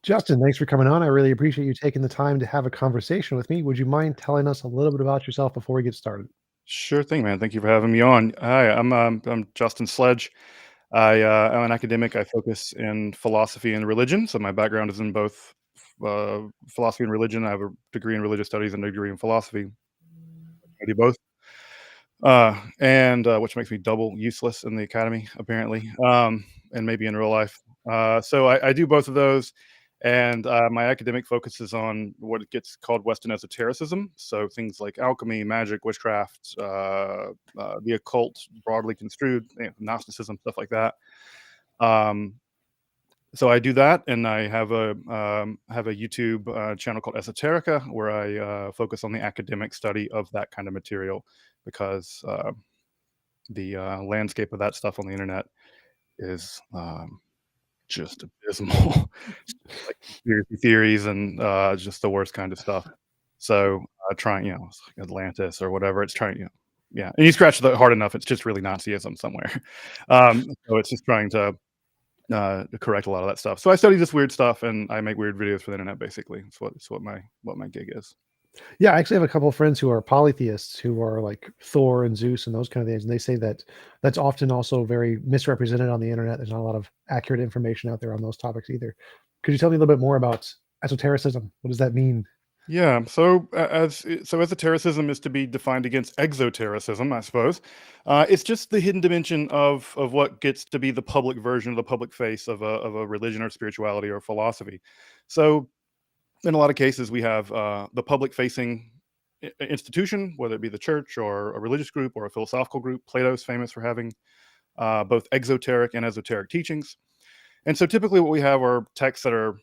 Justin, thanks for coming on. I really appreciate you taking the time to have a conversation with me. Would you mind telling us a little bit about yourself before we get started? Sure thing, man. Thank you for having me on. Hi, I'm Justin Sledge. I'm an academic. I focus in philosophy and religion. So my background is in both philosophy and religion. I have a degree in religious studies and a degree in philosophy. I do both, and which makes me double useless in the academy, apparently, and maybe in real life. So I do both of those, and my academic focuses on what gets called Western esotericism. So things like alchemy, magic, witchcraft, the occult, broadly construed, Gnosticism, stuff like that. Um, so I do that, and I have a YouTube channel called Esoterica, where I focus on the academic study of that kind of material, because the landscape of that stuff on the internet is just abysmal. Like conspiracy theories and just the worst kind of stuff. So trying, it's like Atlantis or whatever. It's trying, yeah. And you scratch the hard enough, it's just really Nazism somewhere. So it's just trying to correct a lot of that stuff. So I study this weird stuff, and I make weird videos for the internet. Basically, it's what my gig is. Yeah, I actually have a couple of friends who are polytheists who are like Thor and Zeus and those kind of things. And they say that that's often also very misrepresented on the internet. There's not a lot of accurate information out there on those topics either. Could you tell me a little bit more about esotericism? What does that mean? Yeah. So esotericism is to be defined against exotericism, I suppose. It's just the hidden dimension of what gets to be the public version of the public face of a religion or spirituality or philosophy. So in a lot of cases, we have the public-facing institution, whether it be the church or a religious group or a philosophical group. Plato's famous for having both exoteric and esoteric teachings. And so typically what we have are texts that are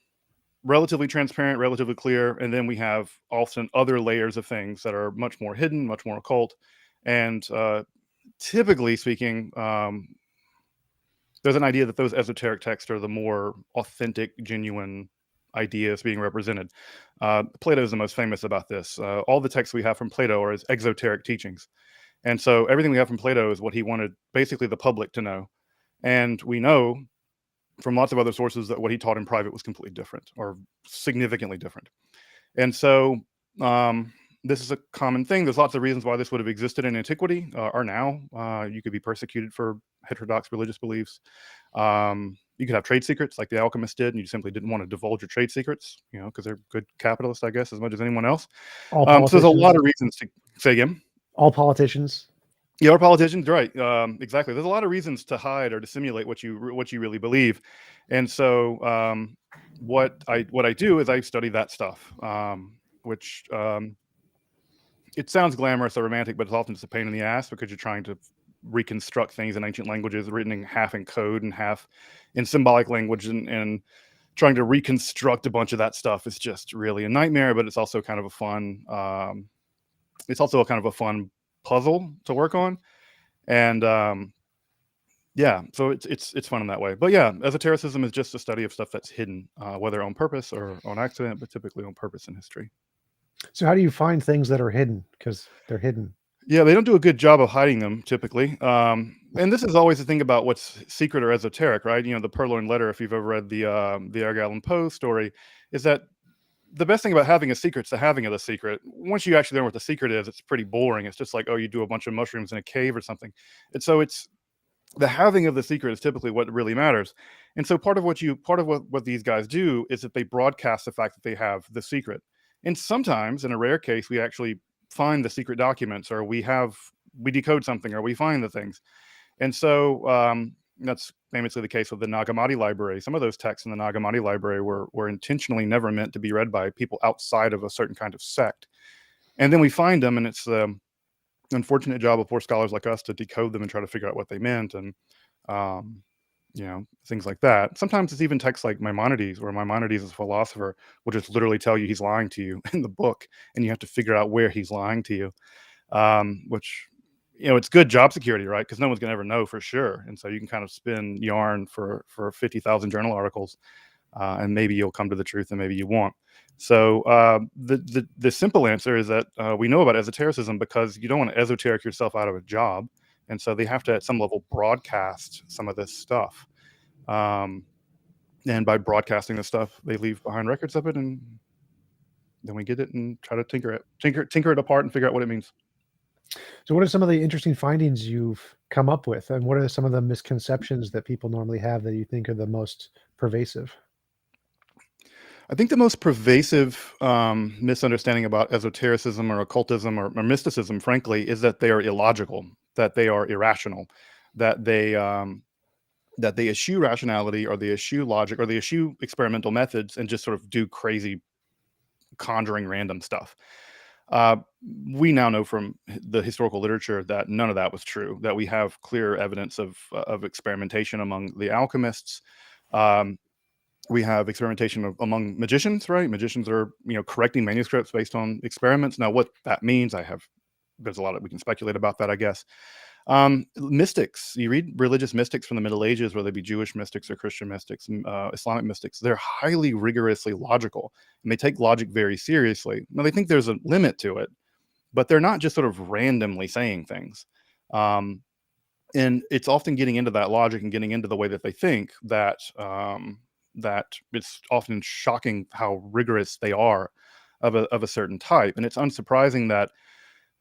relatively transparent, relatively clear, and then we have often other layers of things that are much more hidden, much more occult. And typically speaking, there's an idea that those esoteric texts are the more authentic, genuine ideas being represented. Plato is the most famous about this. All the texts we have from Plato are his exoteric teachings. And so everything we have from Plato is what he wanted basically the public to know. And we know from lots of other sources that what he taught in private was completely different or significantly different. And so this is a common thing. There's lots of reasons why this would have existed in antiquity or now. You could be persecuted for heterodox religious beliefs. You could have trade secrets like the Alchemists did, and you simply didn't want to divulge your trade secrets, because they're good capitalists, I guess, as much as anyone else. All So there's a lot politicians. of reasons to say again. All politicians. Yeah, or politicians, right? Exactly. There's a lot of reasons to hide or to simulate what you really believe, and so what I do is I study that stuff, which it sounds glamorous or romantic, but it's often just a pain in the ass because you're trying to reconstruct things in ancient languages written in half in code and half in symbolic language, and trying to reconstruct a bunch of that stuff is just really a nightmare. But it's also kind of a fun puzzle to work on. And yeah, so it's fun in that way. But yeah, esotericism is just a study of stuff that's hidden, whether on purpose or on accident, but typically on purpose in history. So how do you find things that are hidden? Because they're hidden. Yeah, they don't do a good job of hiding them typically. And this is always the thing about what's secret or esoteric, right? The Purloined Letter, if you've ever read the Edgar Allan Poe story, is that the best thing about having a secret is the having of the secret. Once you actually learn what the secret is, it's pretty boring. It's just like, oh, you do a bunch of mushrooms in a cave or something. And so it's the having of the secret is typically what really matters. And so part of what these guys do is that they broadcast the fact that they have the secret. And sometimes, in a rare case, we actually find the secret documents, or we decode something, or we find the things. And so that's famously the case with the Nag Hammadi library. Some of those texts in the Nag Hammadi library were intentionally never meant to be read by people outside of a certain kind of sect. And then we find them, and it's the unfortunate job of poor scholars like us to decode them and try to figure out what they meant, and things like that. Sometimes it's even texts like Maimonides, where Maimonides is a philosopher will just literally tell you he's lying to you in the book, and you have to figure out where he's lying to you, which it's good job security, right? Because no one's gonna ever know for sure, and so you can kind of spin yarn for 50,000 journal articles and maybe you'll come to the truth, and maybe you won't. So the simple answer is that we know about esotericism because you don't want to esoteric yourself out of a job, and so they have to at some level broadcast some of this stuff. And by broadcasting this stuff, they leave behind records of it, and then we get it and try to tinker it apart and figure out what it means. So, what are some of the interesting findings you've come up with, and what are some of the misconceptions that people normally have that you think are the most pervasive? I think the most pervasive misunderstanding about esotericism or occultism or mysticism, frankly, is that they are illogical, that they are irrational, that they eschew rationality, or they eschew logic, or they eschew experimental methods, and just sort of do crazy conjuring random stuff. Uh, we now know from the historical literature that none of that was true. That we have clear evidence of experimentation among the alchemists. Um, we have experimentation among magicians, right? Magicians are correcting manuscripts based on experiments. Now, what that means, there's a lot that we can speculate about that, I guess. Mystics, you read religious mystics from the Middle Ages, whether they be Jewish mystics or Christian mystics, Islamic mystics, they're highly rigorously logical, and they take logic very seriously. Now, they think there's a limit to it, but they're not just sort of randomly saying things. And it's often getting into that logic and getting into the way that they think that it's often shocking how rigorous they are of a certain type. And it's unsurprising that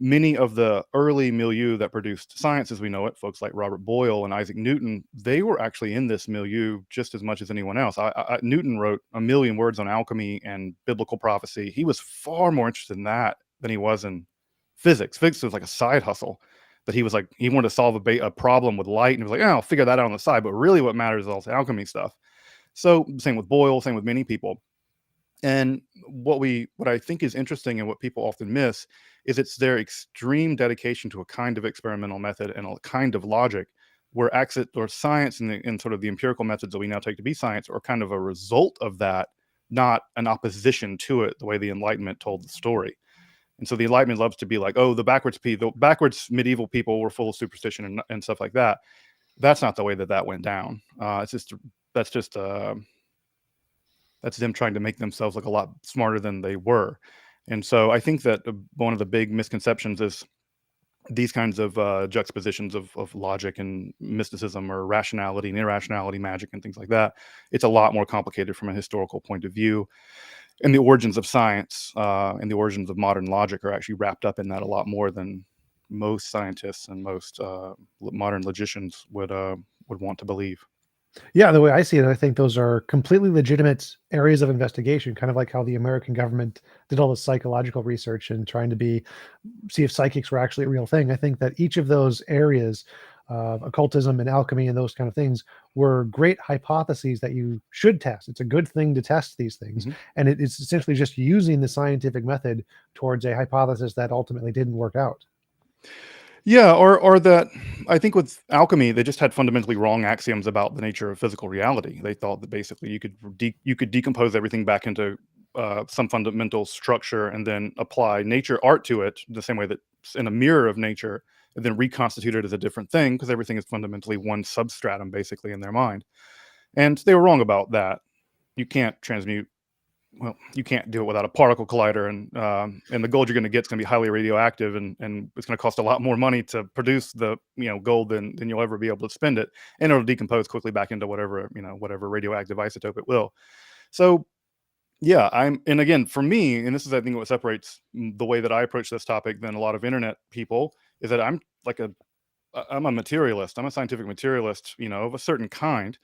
many of the early milieu that produced science as we know it, folks like Robert Boyle and Isaac Newton, they were actually in this milieu just as much as anyone else. Newton wrote a million words on alchemy and biblical prophecy. He was far more interested in that than he was in physics. Physics was like a side hustle that he wanted to solve a problem with light, and he was like, I'll figure that out on the side. But really what matters is all the alchemy stuff. So same with Boyle, same with many people. And what I think is interesting and what people often miss is it's their extreme dedication to a kind of experimental method and a kind of logic where science and sort of the empirical methods that we now take to be science are kind of a result of that, not an opposition to it, the way the Enlightenment told the story. And so the Enlightenment loves to be like, the backwards medieval people were full of superstition and stuff like that. That's not the way that went down. That's them trying to make themselves look a lot smarter than they were. And so I think that one of the big misconceptions is these kinds of juxtapositions of logic and mysticism, or rationality and irrationality, magic and things like that. It's a lot more complicated from a historical point of view. And the origins of science and the origins of modern logic are actually wrapped up in that a lot more than most scientists and most modern logicians would want to believe. Yeah, the way I see it, I think those are completely legitimate areas of investigation, kind of like how the American government did all the psychological research and trying to see if psychics were actually a real thing. I think that each of those areas, occultism and alchemy and those kind of things, were great hypotheses that you should test. It's a good thing to test these things. Mhm. And it's essentially just using the scientific method towards a hypothesis that ultimately didn't work out. Yeah, or that I think with alchemy, they just had fundamentally wrong axioms about the nature of physical reality. They thought that basically you could decompose everything back into some fundamental structure and then apply nature art to it the same way that in a mirror of nature, and then reconstitute it as a different thing because everything is fundamentally one substratum basically in their mind. And they were wrong about that. You can't transmute you can't do it without a particle collider, and the gold you're going to get is going to be highly radioactive, and it's going to cost a lot more money to produce the gold than you'll ever be able to spend it, and it'll decompose quickly back into whatever radioactive isotope it will. So yeah, and again, for me, and this is I think what separates the way that I approach this topic than a lot of internet people, is that I'm a materialist. I'm a scientific materialist, of a certain kind.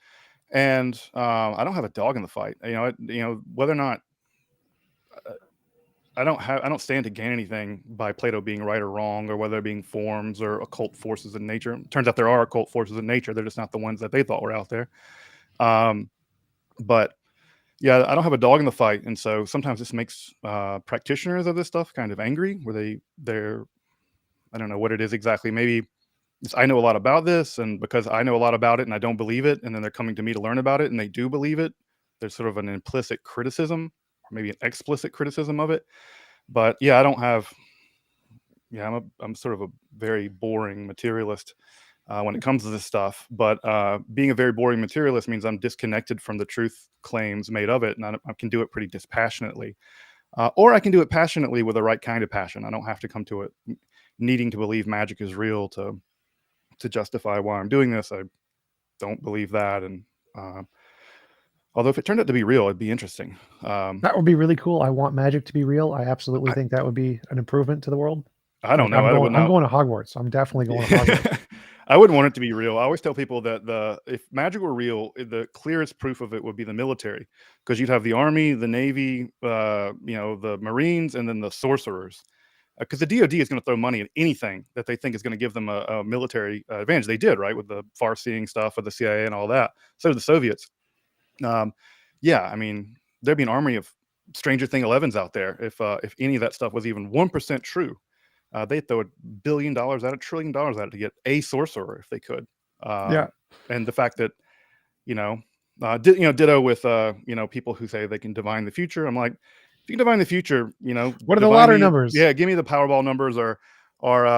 And I don't have a dog in the fight. Whether or not I don't stand to gain anything by Plato being right or wrong, or whether it being forms or occult forces in nature. Turns out there are occult forces in nature. They're just not the ones that they thought were out there. Um, but yeah, I don't have a dog in the fight, and so sometimes this makes practitioners of this stuff kind of angry, where they're I don't know what it is exactly. Maybe I know a lot about this, and because I know a lot about it and I don't believe it, and then they're coming to me to learn about it and they do believe it, there's sort of an implicit criticism, or maybe an explicit criticism of it. But yeah, I don't have, yeah, I'm sort of a very boring materialist. when it comes to this stuff. But being a very boring materialist means I'm disconnected from the truth claims made of it, and I can do it pretty dispassionately. Or I can do it passionately with the right kind of passion. I don't have to come to it needing to believe magic is real to justify why I'm doing this. I don't believe that. And although if it turned out to be real, it'd be interesting. That would be really cool. I want magic to be real. I absolutely think that would be an improvement to the world. I don't know. I'm going to Hogwarts. I'm definitely going to Hogwarts. I wouldn't want it to be real. I always tell people that if magic were real, the clearest proof of it would be the military, because you'd have the army, the navy, the Marines, and then the sorcerers. Because the DoD is going to throw money at anything that they think is going to give them a military advantage. They did, right, with the far-seeing stuff with the CIA and all that. So did the Soviets. Yeah, I mean, there'd be an army of Stranger Thing 11s out there if any of that stuff was even 1% true. They'd throw $1 billion at it, $1 trillion at it to get a sorcerer if they could. Yeah. And the fact that, ditto with people who say they can divine the future. I'm like, if you can divine the future, what are the lottery numbers? Yeah, give me the Powerball numbers, or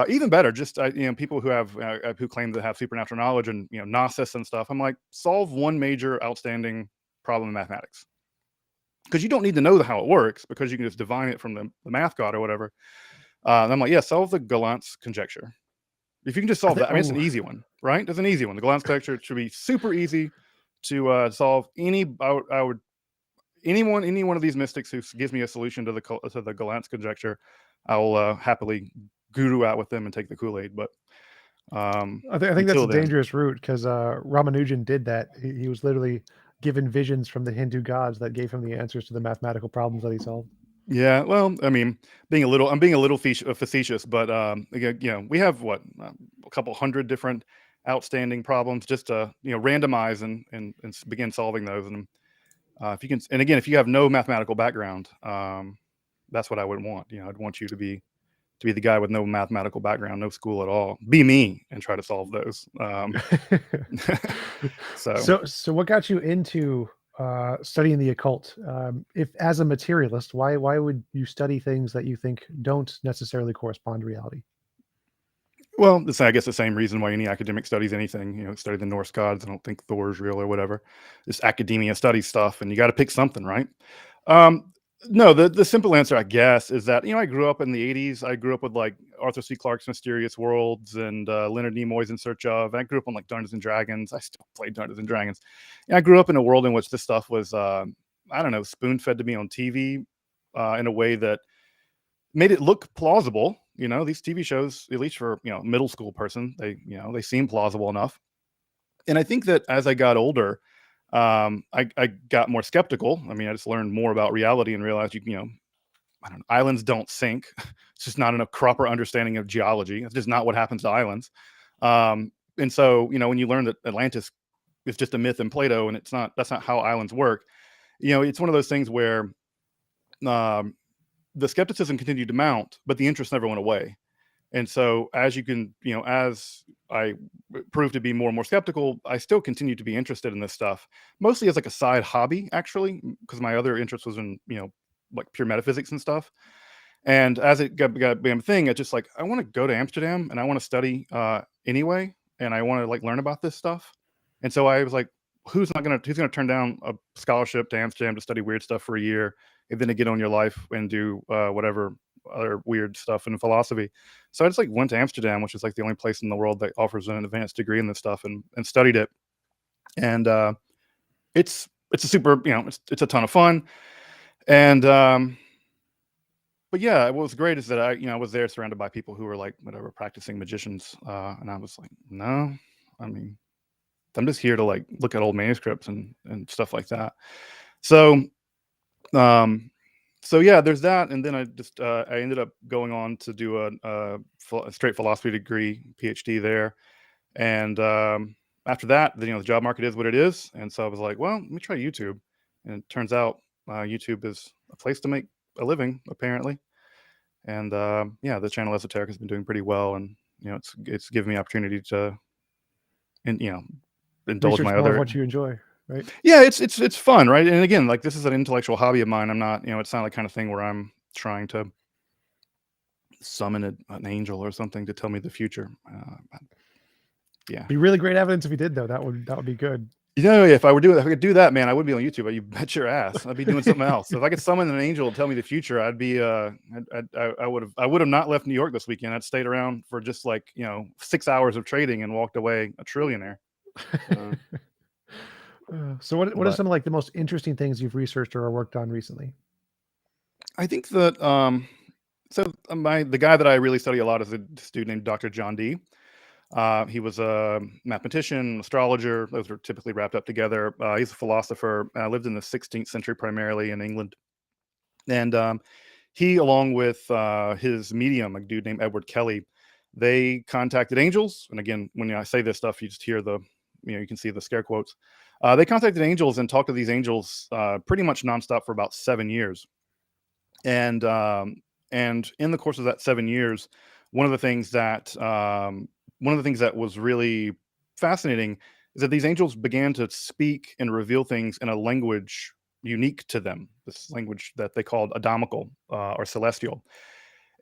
even better, just people who have who claim to have supernatural knowledge and gnosis and stuff. I'm like, solve one major outstanding problem in mathematics, because you don't need to know how it works, because you can just divine it from the math god or whatever. And I'm like, yeah, solve the Galant's conjecture. If you can just solve that, I mean, it's an easy one, right? It's an easy one. The Galant's conjecture should be super easy to solve. Any one of these mystics who gives me a solution to the Galant's conjecture, I will happily guru out with them and take the Kool-Aid. But I think that's a dangerous route, because Ramanujan did that. He was literally given visions from the Hindu gods that gave him the answers to the mathematical problems that he solved. Yeah, well, I mean, I'm being a little facetious, but again, we have a couple hundred different outstanding problems just to randomize and begin solving those. And if you can, and again, if you have no mathematical background, that's what I would want. I'd want you to be the guy with no mathematical background, no school at all. Be me and try to solve those. So what got you into studying the occult? If as a materialist, why would you study things that you think don't necessarily correspond to reality? Well, it's, I guess, the same reason why any academic studies anything. Study the Norse gods. I don't think Thor's real or whatever. This academia studies stuff, and you got to pick something, right? No, the simple answer, I guess, is that I grew up in the '80s. I grew up with like Arthur C. Clarke's Mysterious Worlds and Leonard Nimoy's In Search of. I grew up on like Dungeons and Dragons. I still play Dungeons and Dragons. And I grew up in a world in which this stuff was, I don't know, spoon-fed to me on TV in a way that made it look plausible. These TV shows, at least for middle school person, they seem plausible enough. And I think that as I got older, I got more skeptical. I mean, I just learned more about reality and realized islands don't sink. It's just not enough proper understanding of geology. It's just not what happens to islands. And so when you learn that Atlantis is just a myth in Plato, and that's not how islands work. It's one of those things where the skepticism continued to mount, but the interest never went away. And so as I proved to be more and more skeptical, I still continued to be interested in this stuff, mostly as like a side hobby, actually, because my other interest was in, like pure metaphysics and stuff. And as it became a thing, it's just like, I want to go to Amsterdam and I want to study anyway. And I want to like learn about this stuff. And so I was like, who's going to turn down a scholarship to Amsterdam to study weird stuff for a year and then to get on your life and do whatever other weird stuff in philosophy. So I just like went to Amsterdam, which is like the only place in the world that offers an advanced degree in this stuff, and studied it. And it's a super, it's a ton of fun. And but yeah, what was great is that I was there surrounded by people who were like whatever practicing magicians, and I was like, no, I mean, I'm just here to like look at old manuscripts and stuff like that. So yeah, there's that, and then I ended up going on to do a straight philosophy degree, PhD there, and after that, the job market is what it is, and so I was like, well, let me try YouTube, and it turns out YouTube is a place to make a living, apparently, and yeah, the channel Esoteric has been doing pretty well, and it's given me opportunity to, indulge my other what you enjoy. Right. Yeah, it's fun, right? And again, like this is an intellectual hobby of mine. I'm not, it's not the kind of thing where I'm trying to summon an angel or something to tell me the future. Yeah. Be really great evidence if he did, though. That would be good. You know, if I could do that, man, I would be on YouTube. But you bet your ass, I'd be doing something else. So if I could summon an angel to tell me the future, I'd be. I would have not left New York this weekend. I'd stayed around for just 6 hours of trading and walked away a trillionaire. So what are But some of like the most interesting things you've researched or worked on recently? I think that the guy that I really study a lot is a student named Dr. John Dee. He was a mathematician, astrologer. Those are typically wrapped up together. He's a philosopher. Lived in the 16th century, primarily in England. And he, along with his medium, a dude named Edward Kelly, they contacted angels. And again, when I say this stuff, you just hear you can see the scare quotes. They contacted angels and talked to these angels pretty much nonstop for about 7 years. And in the course of that 7 years, one of the things that was really fascinating is that these angels began to speak and reveal things in a language unique to them, this language that they called Adamical or Celestial.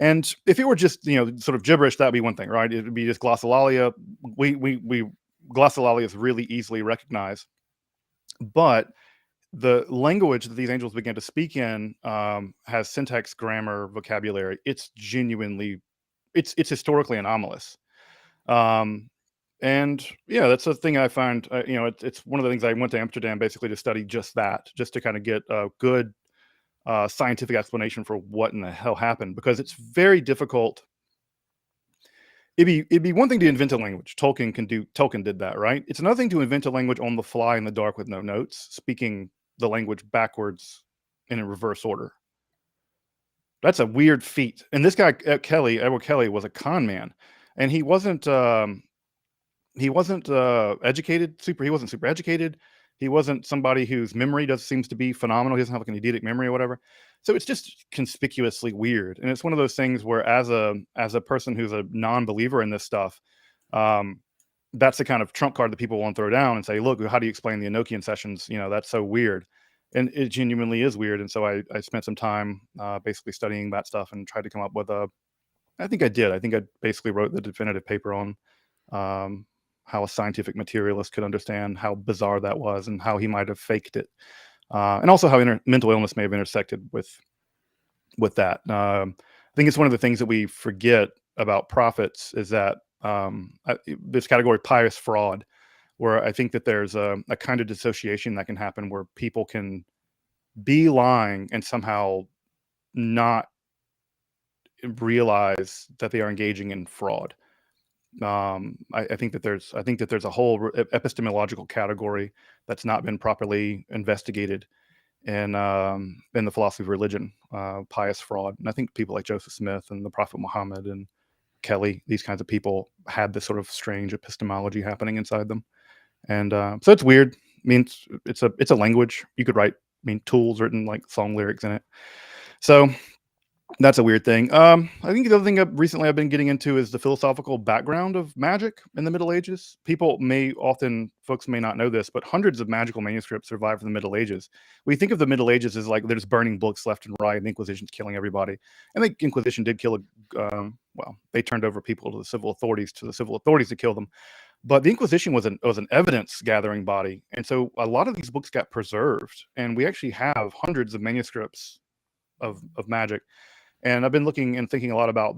And if it were just sort of gibberish, that'd be one thing, right? It would be just glossolalia. Glossolalia is really easily recognized, but the language that these angels began to speak in has syntax, grammar, vocabulary. It's genuinely, it's historically anomalous. And yeah, that's the thing I find. It's one of the things I went to Amsterdam basically to study just that, just to kind of get a good scientific explanation for what in the hell happened, because it's very difficult. It'd be one thing to invent a language. Tolkien did that, right? It's another thing to invent a language on the fly in the dark with no notes, speaking the language backwards in a reverse order. That's a weird feat. And this guy, Edward Kelly, was a con man, and he wasn't educated. He wasn't super educated. He wasn't somebody whose memory seems to be phenomenal. He doesn't have like an eidetic memory or whatever. So it's just conspicuously weird. And it's one of those things where as a person who's a non-believer in this stuff, that's the kind of trump card that people want to throw down and say, look, how do you explain the Enochian sessions? That's so weird. And it genuinely is weird. And so I spent some time basically studying that stuff and tried to come up with I think I basically wrote the definitive paper on how a scientific materialist could understand how bizarre that was and how he might have faked it. And also how mental illness may have intersected with that. I think it's one of the things that we forget about prophets is that this category, pious fraud, where I think that there's a kind of dissociation that can happen where people can be lying and somehow not realize that they are engaging in fraud. I think that there's a whole epistemological category that's not been properly investigated in the philosophy of religion, pious fraud. And I think people like Joseph Smith and the Prophet Muhammad and Kelly, these kinds of people, had this sort of strange epistemology happening inside them. And so it's weird. I mean, it's a language. You could write, tools written like song lyrics in it. So that's a weird thing. I think the other thing I've been getting into is the philosophical background of magic in the Middle Ages. Folks may not know this, but hundreds of magical manuscripts survive from the Middle Ages. We think of the Middle Ages as like there's burning books left and right, and the Inquisition's killing everybody. And the Inquisition did kill they turned over people to the civil authorities to kill them. But the Inquisition was an evidence gathering body, and so a lot of these books got preserved, and we actually have hundreds of manuscripts of magic. And I've been looking and thinking a lot about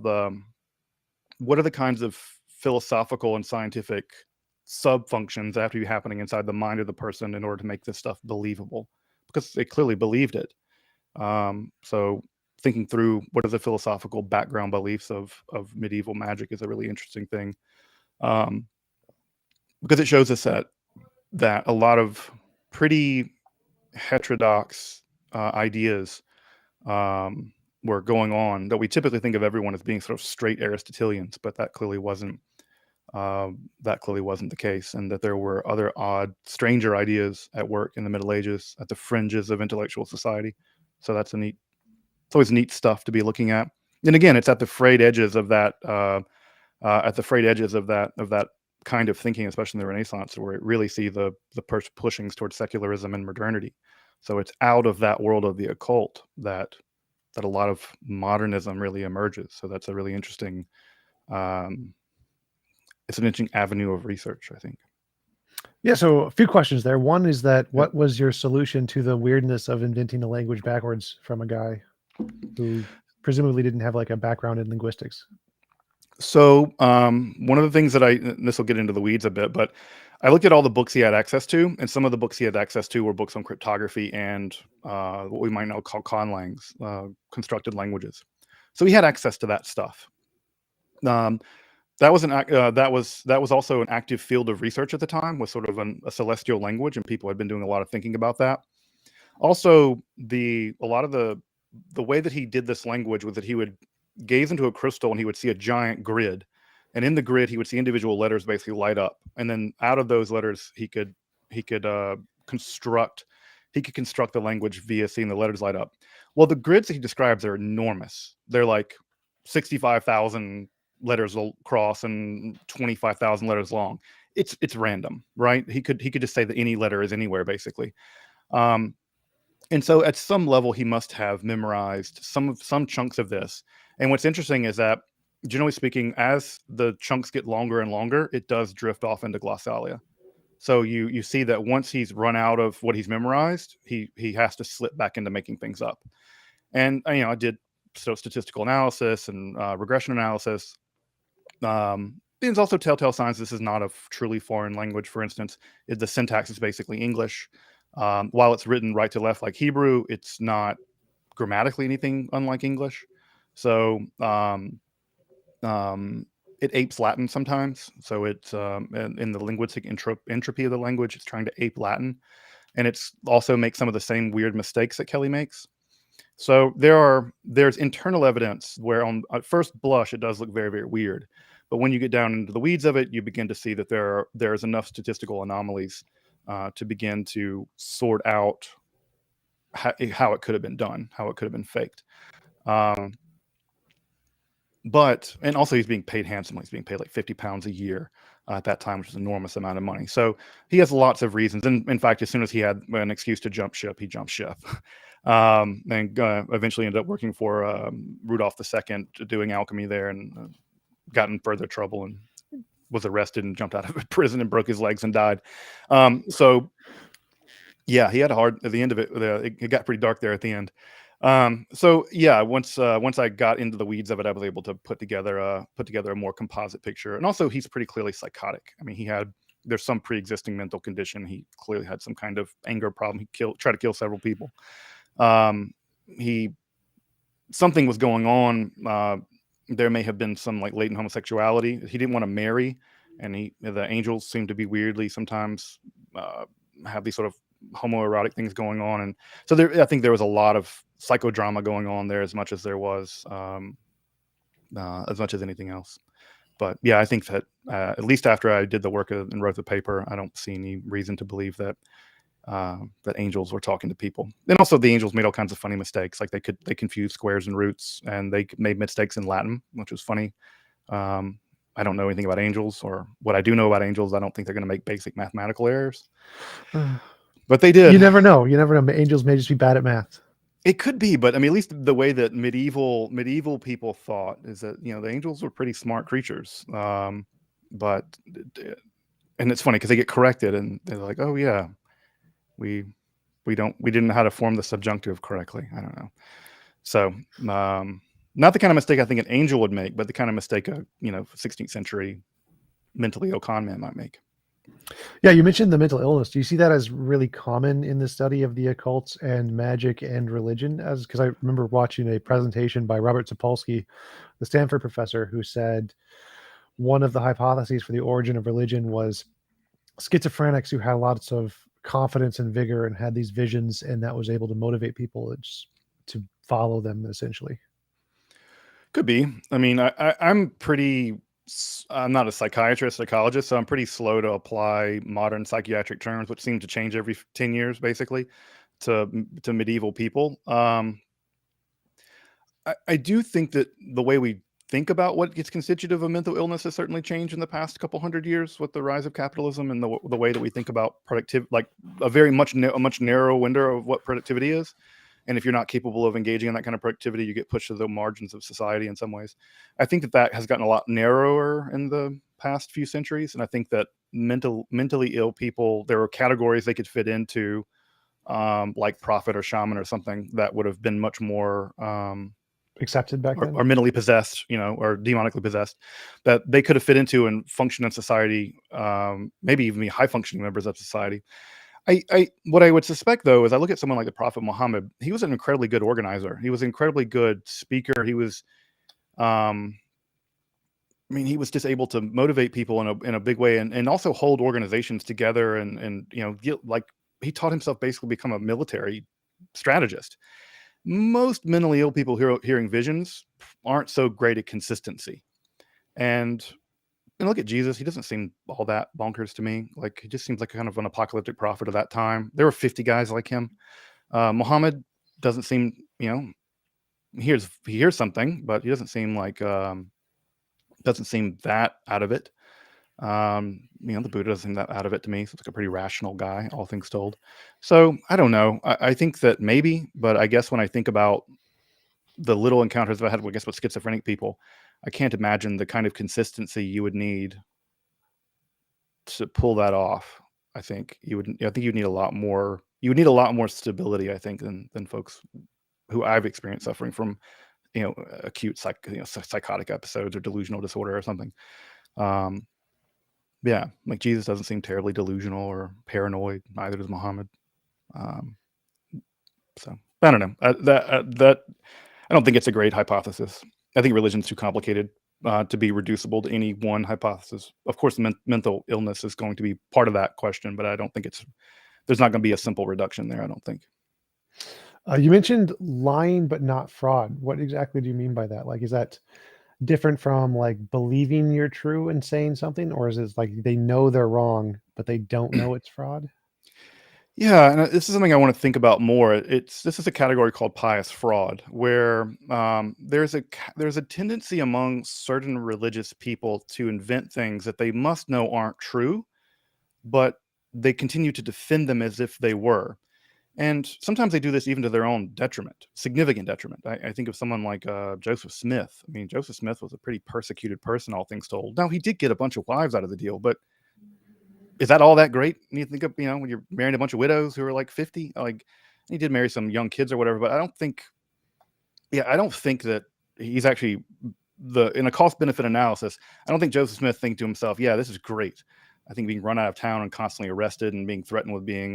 what are the kinds of philosophical and scientific sub-functions that have to be happening inside the mind of the person in order to make this stuff believable, because they clearly believed it. So thinking through what are the philosophical background beliefs of medieval magic is a really interesting thing, because it shows us that a lot of pretty heterodox ideas were going on that we typically think of everyone as being sort of straight Aristotelians, but that clearly wasn't the case, and that there were other odd, stranger ideas at work in the Middle Ages at the fringes of intellectual society. So it's always neat stuff to be looking at. And again, it's at the frayed edges of that kind of thinking, especially in the Renaissance, where it really see the pushings towards secularism and modernity. So it's out of that world of the occult that a lot of modernism really emerges. So that's a really interesting it's an interesting avenue of research, I think. Yeah, so a few questions there. One is that Yeah. what was your solution to the weirdness of inventing a language backwards from a guy who presumably didn't have like a background in linguistics? So one of the things that this will get into the weeds a bit, but I looked at all the books he had access to, and some of the books he had access to were books on cryptography and what we might now call conlangs, constructed languages. So he had access to that stuff. That was that was also an active field of research at the time, was sort of a celestial language, and people had been doing a lot of thinking about that. Also, a lot of the way that he did this language was that he would gaze into a crystal and he would see a giant grid, and in the grid he would see individual letters basically light up, and then out of those letters he could construct the language via seeing the letters light up. Well, the grids that he describes are enormous. They're like 65,000 letters across and 25,000 letters long. It's random, right? He could just say that any letter is anywhere basically. And so at some level he must have memorized some chunks of this. And what's interesting is that, generally speaking, as the chunks get longer and longer, it does drift off into glossalia. So you see that once he's run out of what he's memorized, he has to slip back into making things up. And I did statistical analysis and regression analysis. There's also telltale signs this is not a truly foreign language. For instance, the syntax is basically English. While it's written right to left like Hebrew, it's not grammatically anything unlike English. So it apes Latin sometimes. So it's in the linguistic entropy of the language, it's trying to ape Latin. And it's also makes some of the same weird mistakes that Kelly makes. So there's internal evidence where at first blush, it does look very, very weird. But when you get down into the weeds of it, you begin to see that there's enough statistical anomalies to begin to sort out how it could have been done, how it could have been faked. And also he's being paid handsomely. He's being paid like £50 a year at that time, which is an enormous amount of money. So he has lots of reasons. And in fact, as soon as he had an excuse to jump ship, he jumped ship. And eventually ended up working for Rudolph II, doing alchemy there, and got in further trouble and was arrested and jumped out of prison and broke his legs and died. So yeah, he had a hard at the end of it. It got pretty dark there at the end. So yeah, once I got into the weeds of it, I was able to put together a more composite picture. And also, he's pretty clearly psychotic. I mean, there's some pre-existing mental condition. He clearly had some kind of anger problem. He tried to kill several people. Something was going on. There may have been some like latent homosexuality. He didn't want to marry, and the angels seem to be weirdly sometimes have these sort of homoerotic things going on. And so I think there was a lot of psychodrama going on there, as much as there was as much as anything else. But yeah, I think that at least after I did the work and wrote the paper, I don't see any reason to believe that angels were talking to people. And also, the angels made all kinds of funny mistakes. Like they confused squares and roots, and they made mistakes in Latin, which was funny. I don't know anything about angels, or what I do know about angels, I don't think they're going to make basic mathematical errors. But they did. You never know. Angels may just be bad at math. It could be, but I mean, at least the way that medieval people thought is that the angels were pretty smart creatures. But and it's funny because they get corrected, and they're like, "Oh yeah, we didn't know how to form the subjunctive correctly." I don't know. So not the kind of mistake I think an angel would make, but the kind of mistake a 16th century mentally ill con man might make. Yeah, you mentioned the mental illness. Do you see that as really common in the study of the occult and magic and religion? Because I remember watching a presentation by Robert Sapolsky, the Stanford professor, who said one of the hypotheses for the origin of religion was schizophrenics who had lots of confidence and vigor and had these visions, and that was able to motivate people to follow them, essentially. Could be. I mean, I'm not a psychologist, so I'm pretty slow to apply modern psychiatric terms, which seem to change every 10 years, basically, to medieval people. I do think that the way we think about what gets constitutive of a mental illness has certainly changed in the past couple hundred years with the rise of capitalism and the way that we think about productivity, like a much narrow window of what productivity is. And if you're not capable of engaging in that kind of productivity, you get pushed to the margins of society in some ways. I think that has gotten a lot narrower in the past few centuries. And I think that mentally ill people, there were categories they could fit into, like prophet or shaman or something, that would have been much more accepted back then, or mentally possessed, or demonically possessed, that they could have fit into and function in society, maybe even be high functioning members of society. What I would suspect, though, is I look at someone like the Prophet Muhammad. He was an incredibly good organizer. He was an incredibly good speaker. He was, he was just able to motivate people in a big way, and also hold organizations together, and like, he taught himself basically become a military strategist. Most mentally ill people hearing visions aren't so great at consistency. And look at Jesus. He doesn't seem all that bonkers to me. Like, he just seems like kind of an apocalyptic prophet of that time. There were 50 guys like him. Muhammad doesn't seem, he hears something, but he doesn't seem like, doesn't seem that out of it. The Buddha doesn't seem that out of it to me. So it's like a pretty rational guy, all things told. So I don't know. I think that maybe, but I guess when I think about the little encounters I've had, I guess, with schizophrenic people, I can't imagine the kind of consistency you would need to pull that off. I think you'd need a lot more. You would need a lot more stability, I think, than folks who I've experienced suffering from, acute psychotic episodes or delusional disorder or something. Yeah, like Jesus doesn't seem terribly delusional or paranoid. Neither does Muhammad. So I don't know. That I don't think it's a great hypothesis. I think religion's too complicated to be reducible to any one hypothesis. Of course, mental illness is going to be part of that question, but I don't think there's not going to be a simple reduction there, I don't think. You mentioned lying but not fraud. What exactly do you mean by that? Like, is that different from like believing you're true and saying something, or is it like they know they're wrong but they don't know it's fraud? Yeah, and this is something I want to think about more. This is a category called pious fraud, where there's a tendency among certain religious people to invent things that they must know aren't true, but they continue to defend them as if they were. And sometimes they do this even to their own detriment, significant detriment. I think of someone like Joseph Smith. I mean, Joseph Smith was a pretty persecuted person, all things told. Now, he did get a bunch of wives out of the deal, but is that all that great? And you think of, when you're marrying a bunch of widows who are like 50, like, he did marry some young kids or whatever, but I don't think that he's actually in a cost benefit analysis. I don't think Joseph Smith think to himself, yeah, this is great. I think being run out of town and constantly arrested and being threatened with being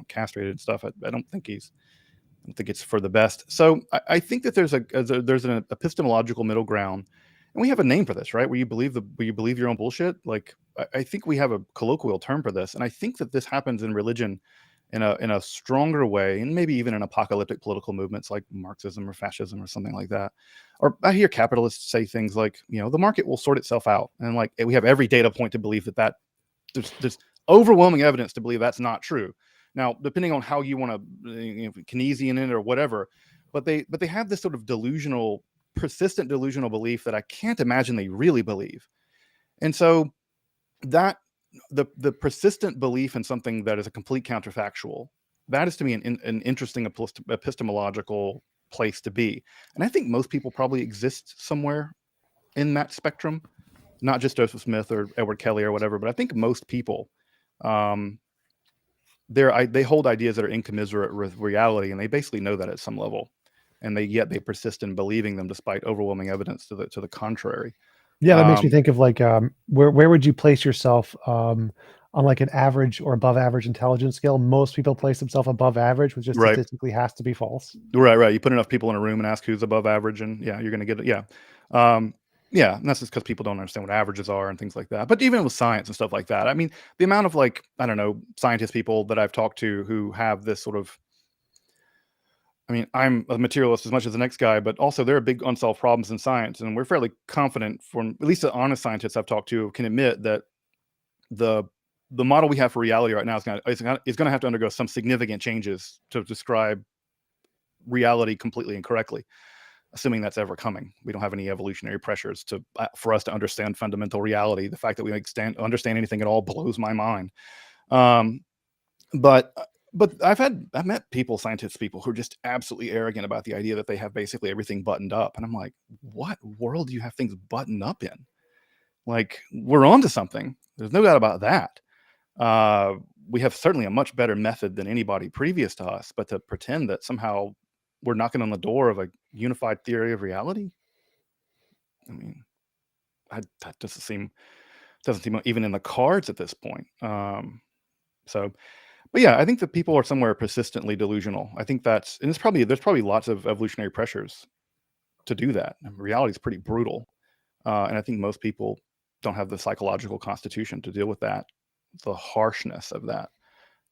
castrated and stuff, I don't think it's for the best. So I think that there's an epistemological middle ground, and we have a name for this, right? Where you believe your own bullshit. Like, I think we have a colloquial term for this, and I think that this happens in religion in a stronger way, and maybe even in apocalyptic political movements like Marxism or fascism or something like that. Or I hear capitalists say things like, the market will sort itself out, and like, we have every data point to believe that there's overwhelming evidence to believe that's not true. Now, depending on how you want to Keynesian it or whatever, but they have this sort of persistent delusional belief that I can't imagine they really believe. And so that the persistent belief in something that is a complete counterfactual, that is to me an interesting epistemological place to be. And I think most people probably exist somewhere in that spectrum, not just Joseph Smith or Edward Kelly or whatever, but I think most people, they hold ideas that are incommensurate with reality, and they basically know that at some level, and yet they persist in believing them despite overwhelming evidence to the contrary. Yeah, that makes me think of like where would you place yourself on like an average or above average intelligence scale? Most people place themselves above average, which just Right. statistically has to be false. Right. You put enough people in a room and ask who's above average, and yeah, you're going to get it. Yeah. Yeah, and that's just because people don't understand what averages are and things like that. But even with science and stuff like that, I mean, the amount of like, I don't know, scientist people that I've talked to who have this sort of, I mean, I'm a materialist as much as the next guy, but also there are big unsolved problems in science, and we're fairly confident, from at least the honest scientists I've talked to can admit that the model we have for reality right now is going to have to undergo some significant changes to describe reality completely incorrectly, assuming that's ever coming. We don't have any evolutionary pressures for us to understand fundamental reality. The fact that we understand anything at all blows my mind. But But I've met people, scientists, people who are just absolutely arrogant about the idea that they have basically everything buttoned up, and I'm like, what world do you have things buttoned up in? Like, we're onto something. There's no doubt about that. We have certainly a much better method than anybody previous to us, but to pretend that somehow we're knocking on the door of a unified theory of reality, I mean, that doesn't seem even in the cards at this point. So, but yeah, I think that people are somewhere persistently delusional. I think and there's probably lots of evolutionary pressures to do that. And reality is pretty brutal, and I think most people don't have the psychological constitution to deal with that, the harshness of that,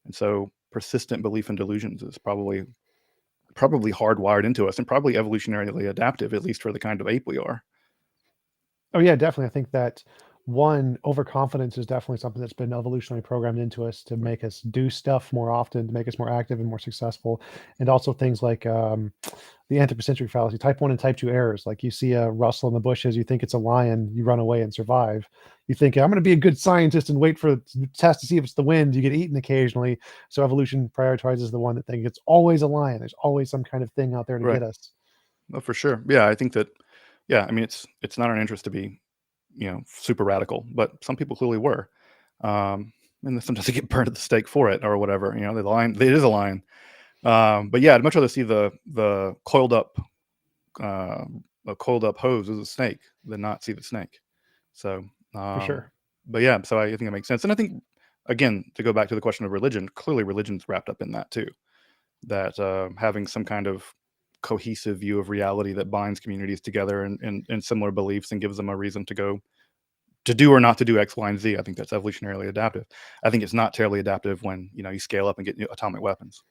and so persistent belief in delusions is probably hardwired into us, and probably evolutionarily adaptive, at least for the kind of ape we are. Oh yeah, definitely. I think that one, overconfidence is definitely something that's been evolutionarily programmed into us to make us do stuff more often, to make us more active and more successful. And also things like the anthropocentric fallacy, type 1 and type 2 errors. Like you see a rustle in the bushes, you think it's a lion, you run away and survive. You think, I'm going to be a good scientist and wait for the test to see if it's the wind. You get eaten occasionally. So evolution prioritizes the one that thinks it's always a lion. There's always some kind of thing out there to Right. get us. Oh, for sure. Yeah, I think that. Yeah, I mean, it's not our interest to be, super radical, but some people clearly were, and then sometimes they get burned at the stake for it or whatever. The lion, it is a lion. But yeah, I'd much rather see the coiled up a coiled up hose as a snake than not see the snake. So, For sure. but yeah, so I think that makes sense, and I think again to go back to the question of religion, clearly religion's wrapped up in that too. That having some kind of cohesive view of reality that binds communities together in similar beliefs and gives them a reason to go to do or not to do X, Y, and Z. I think that's evolutionarily adaptive. I think it's not terribly adaptive when you scale up and get atomic weapons.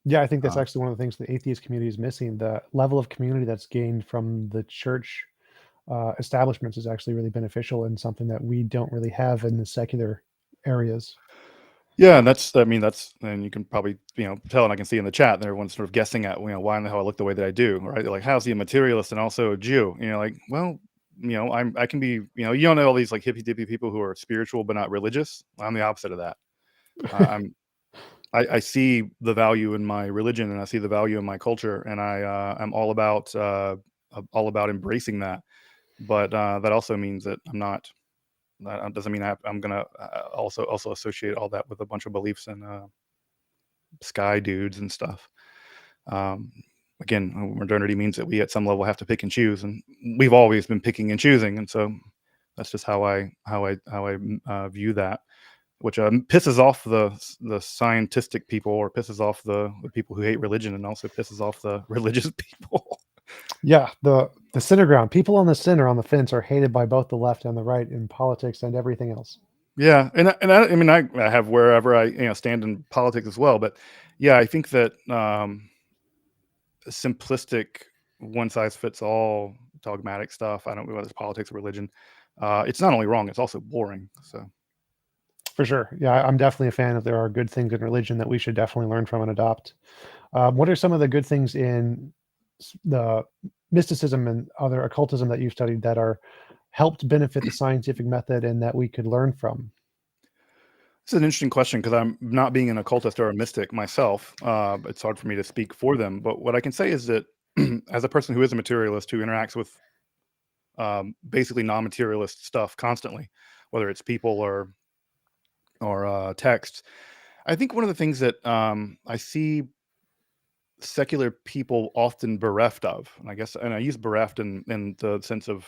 Yeah, I think that's Uh, actually one of the things the atheist community is missing. The level of community that's gained from the church establishments is actually really beneficial and something that we don't really have in the secular areas. yeah, and and you can probably tell, and I can see in the chat that everyone's sort of guessing at why in the hell I look the way that I do, right? They're like, how's he a materialist and also a Jew? Like, well, I can be, you don't know all these like hippy dippy people who are spiritual but not religious. I'm the opposite of that. I'm I see the value in my religion, and I see the value in my culture, and I'm all about embracing that. But that also means that I'm not. That doesn't mean I'm gonna also associate all that with a bunch of beliefs in sky dudes and stuff. Um, Again, modernity means that we at some level have to pick and choose, and we've always been picking and choosing, and so that's just how I view that, which pisses off the scientific people, or pisses off the people who hate religion, and also pisses off the religious people. Yeah, the center ground. People on the center on the fence are hated by both the left and the right in politics and everything else. Yeah, I mean, I have wherever I stand in politics as well, but yeah, I think that simplistic, one size fits all, dogmatic stuff. I don't know whether it's politics or religion. It's not only wrong; it's also boring. So For sure. Yeah, I'm definitely a fan of there are good things in religion that we should definitely learn from and adopt. What are some of the good things in the mysticism and other occultism that you've studied that are helped benefit the scientific method and that we could learn from? it's an interesting question because I'm not being an occultist or a mystic myself. It's hard for me to speak for them. But what I can say is that as a person who is a materialist who interacts with basically non-materialist stuff constantly, whether it's people or texts, I think one of the things that I see secular people often bereft of, and I use bereft in the sense of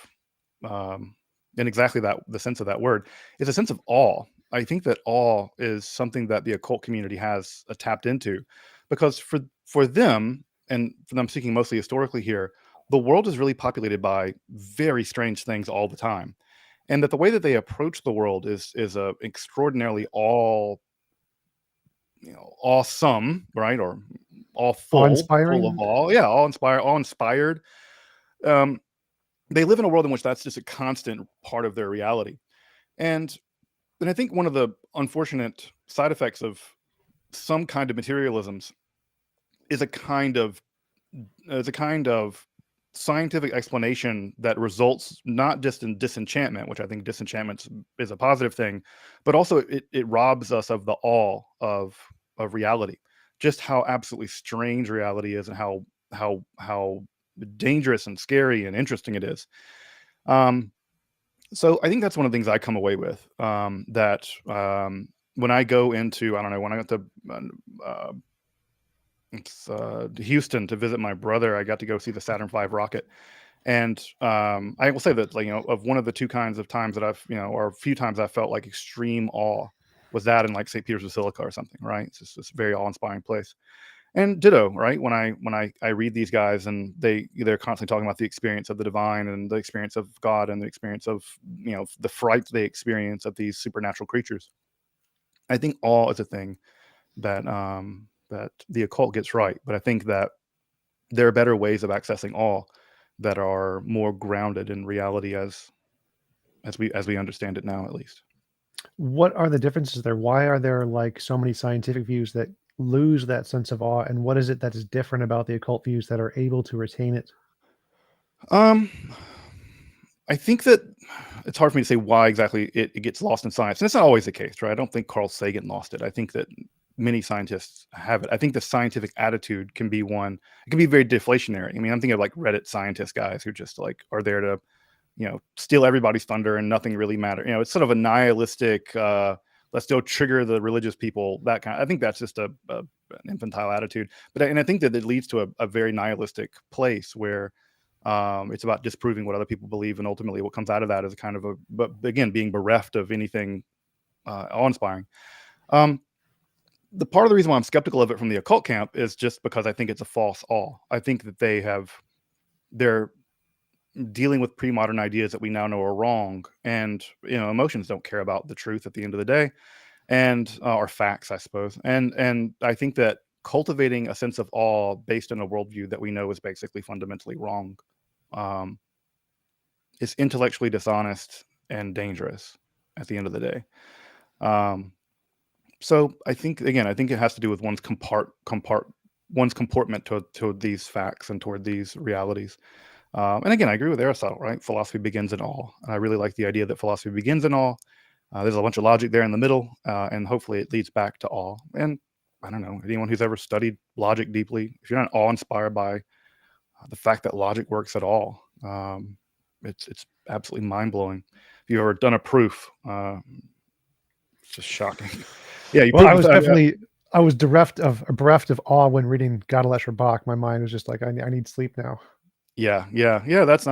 in exactly that the sense of that word, is a sense of awe. I think that awe is something that the occult community has tapped into, because for them, and for them speaking mostly historically here, the world is really populated by very strange things all the time, and that the way that they approach the world is a extraordinarily awesome, right? Or all full of Awe-inspiring? awe. Yeah, all inspired. Um, they live in a world in which that's just a constant part of their reality. And then I think one of the unfortunate side effects of some kind of materialisms is a kind of scientific explanation that results not just in disenchantment, which I think disenchantment is a positive thing, but also it robs us of the awe of reality, just how absolutely strange reality is, and how dangerous and scary and interesting it is. So I think that's one of the things I come away with, that when I go into, I don't know, when I got to Houston to visit my brother, I got to go see the Saturn V rocket. And I will say that, like, of one of the two kinds of times that I've, or a few times I felt like extreme awe, was that in like St. Peter's Basilica or something, right? It's just this very awe-inspiring place. And ditto, right? When I read these guys, and they're constantly talking about the experience of the divine, and the experience of God, and the experience of, the fright they experience of these supernatural creatures. I think awe is a thing that that the occult gets right, but I think that there are better ways of accessing awe that are more grounded in reality, as we understand it now, at least. What are the differences there? Why are there like so many scientific views that lose that sense of awe, and what is it that is different about the occult views that are able to retain it? Um, I think that it's hard for me to say why exactly it gets lost in science, and it's not always the case, right? I don't think Carl Sagan lost it. I think that many scientists have it. I think the scientific attitude can be one. It can be very deflationary. I mean, I'm thinking of like Reddit scientist guys who just like are there to, steal everybody's thunder and nothing really matters. It's sort of a nihilistic, let's go trigger the religious people. That kind. I think that's just an infantile attitude. And I think that it leads to a very nihilistic place where it's about disproving what other people believe, and ultimately what comes out of that is a kind of but again, being bereft of anything awe-inspiring. The part of the reason why I'm skeptical of it from the occult camp is just because I think it's a false awe. I think that they're dealing with pre-modern ideas that we now know are wrong, and emotions don't care about the truth at the end of the day, and or facts, I suppose. And I think that cultivating a sense of awe based on a worldview that we know is basically fundamentally wrong um, is intellectually dishonest and dangerous at the end of the day. Um, so I think it has to do with one's comportment toward these facts and toward these realities. And again, I agree with Aristotle, right? Philosophy begins in awe. And I really like the idea that philosophy begins in awe. There's a bunch of logic there in the middle, and hopefully it leads back to awe. And I don't know, anyone who's ever studied logic deeply, if you're not awe-inspired by the fact that logic works at all, it's absolutely mind-blowing. If you've ever done a proof, it's just shocking. Yeah, you Well, prove I was bereft of awe when reading Gotthelescher Bach. My mind was just like, I need sleep now. Yeah. That's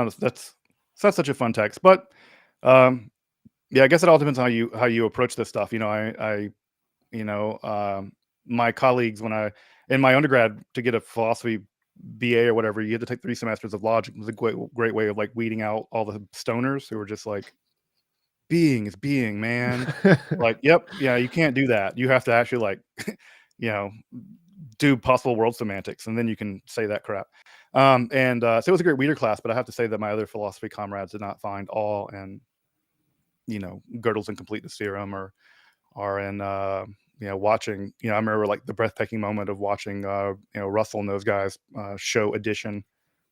such a fun text, but yeah, I guess it all depends on how you approach this stuff. My colleagues, when I in my undergrad, to get a philosophy BA or whatever, you had to take 3 semesters of logic. It was a great way of like weeding out all the stoners who were just like, being is being, man. Like, yep, yeah, you can't do that. You have to actually like, you know, do possible world semantics, and then you can say that crap. So it was a great reader class, but I have to say that my other philosophy comrades did not find awe in, Gödel's incompleteness theorem, or in watching. I remember like the breathtaking moment of watching Russell and those guys show addition.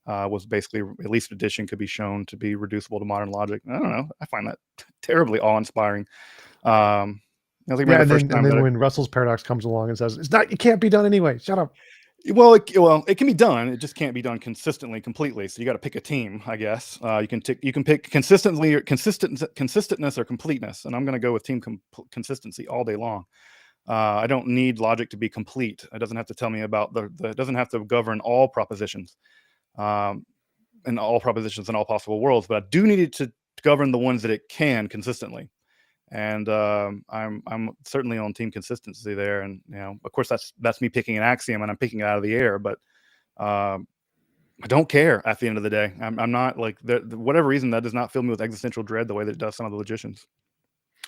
Was basically, at least addition could be shown to be reducible to modern logic. I don't know. I find that terribly awe-inspiring. I think Yeah, the first time that when Russell's paradox comes along and says it's not, it can't be done anyway. Shut up. it can be done. It just can't be done consistently, completely. So you got to pick a team, I guess. You can pick consistentness or completeness, and I'm going to go with team consistency all day long. I don't need logic to be complete. It doesn't have to tell me about it doesn't have to govern all propositions, and all propositions in all possible worlds. But I do need it to govern the ones that it can consistently. And I'm certainly on team consistency there. And of course, that's me picking an axiom, and I'm picking it out of the air. But I don't care at the end of the day. I'm not like whatever reason that does not fill me with existential dread the way that it does some of the logicians.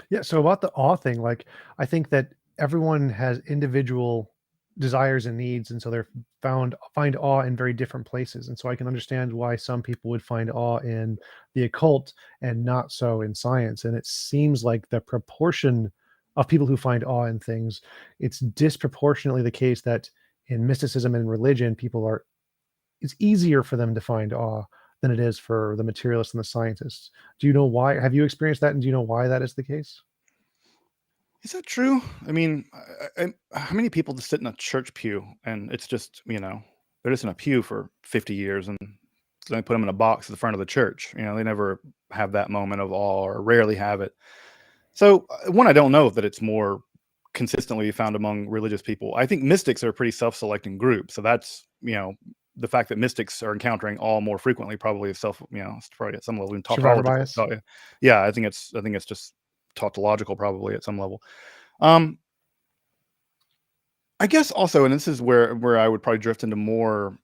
Yeah. So about the awe thing, like I think that everyone has individual desires and needs, and so they're find awe in very different places. And so I can understand why some people would find awe in the occult and not so in science. And it seems like the proportion of people who find awe in things, it's disproportionately the case that in mysticism and religion, it's easier for them to find awe than it is for the materialists and the scientists. Do you know why? Have you experienced that, and do you know why that is the case? Is that true? I mean, how many people just sit in a church pew and it's just, they're just in a pew for 50 years and then they put them in a box at the front of the church. They never have that moment of awe or rarely have it. So, one, I don't know that it's more consistently found among religious people. I think mystics are a pretty self-selecting group. So that's, the fact that mystics are encountering all more frequently probably is it's probably at some level in Survivor tautological. bias. Yeah, I think it's just tautological probably at some level. Um, I guess also, and this is where I would probably drift into more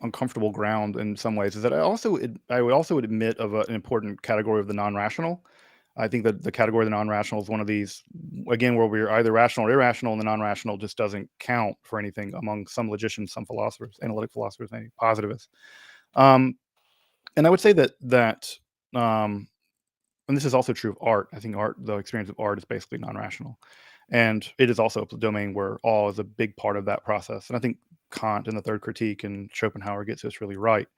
uncomfortable ground in some ways, is that I would also admit of an important category of the non-rational. I think that the category of the non-rational is one of these, again, where we're either rational or irrational, and the non-rational just doesn't count for anything among some logicians, some philosophers, analytic philosophers, maybe positivists. Um, and I would say that um, and this is also true of art. I think the experience of art is basically non-rational, and it is also a domain where awe is a big part of that process. And I think Kant in the Third Critique and Schopenhauer gets this really right.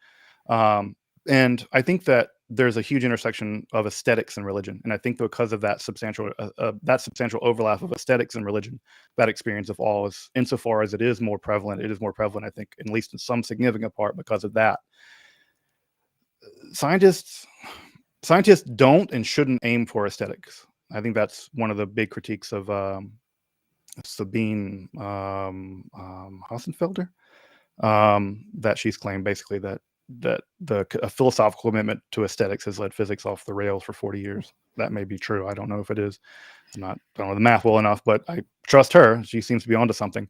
Um, and I think that there's a huge intersection of aesthetics and religion, and I think because of that substantial overlap of aesthetics and religion, that experience of awe is, insofar as it is more prevalent, it is more prevalent. I think, at least in some significant part, because of that. Scientists Scientists don't and shouldn't aim for aesthetics. I think that's one of the big critiques of Sabine Hossenfelder, that she's claimed basically that a philosophical commitment to aesthetics has led physics off the rails for 40 years. That may be true. I don't know if it is. I don't know the math well enough, but I trust her. She seems to be onto something.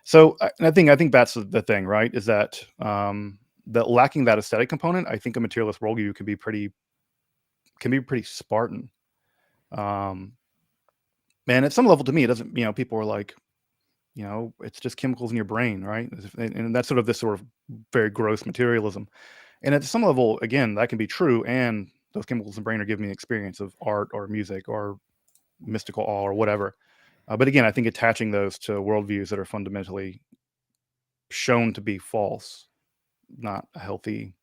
So I think that's the thing, right? Is that that lacking that aesthetic component, I think a materialist worldview can be pretty Spartan. Um, and at some level, to me, it doesn't. People are like, it's just chemicals in your brain, right? And that's this sort of very gross materialism. And at some level, again, that can be true. And those chemicals in the brain are giving me an experience of art or music or mystical awe or whatever. But again, I think attaching those to worldviews that are fundamentally shown to be false, not a healthy.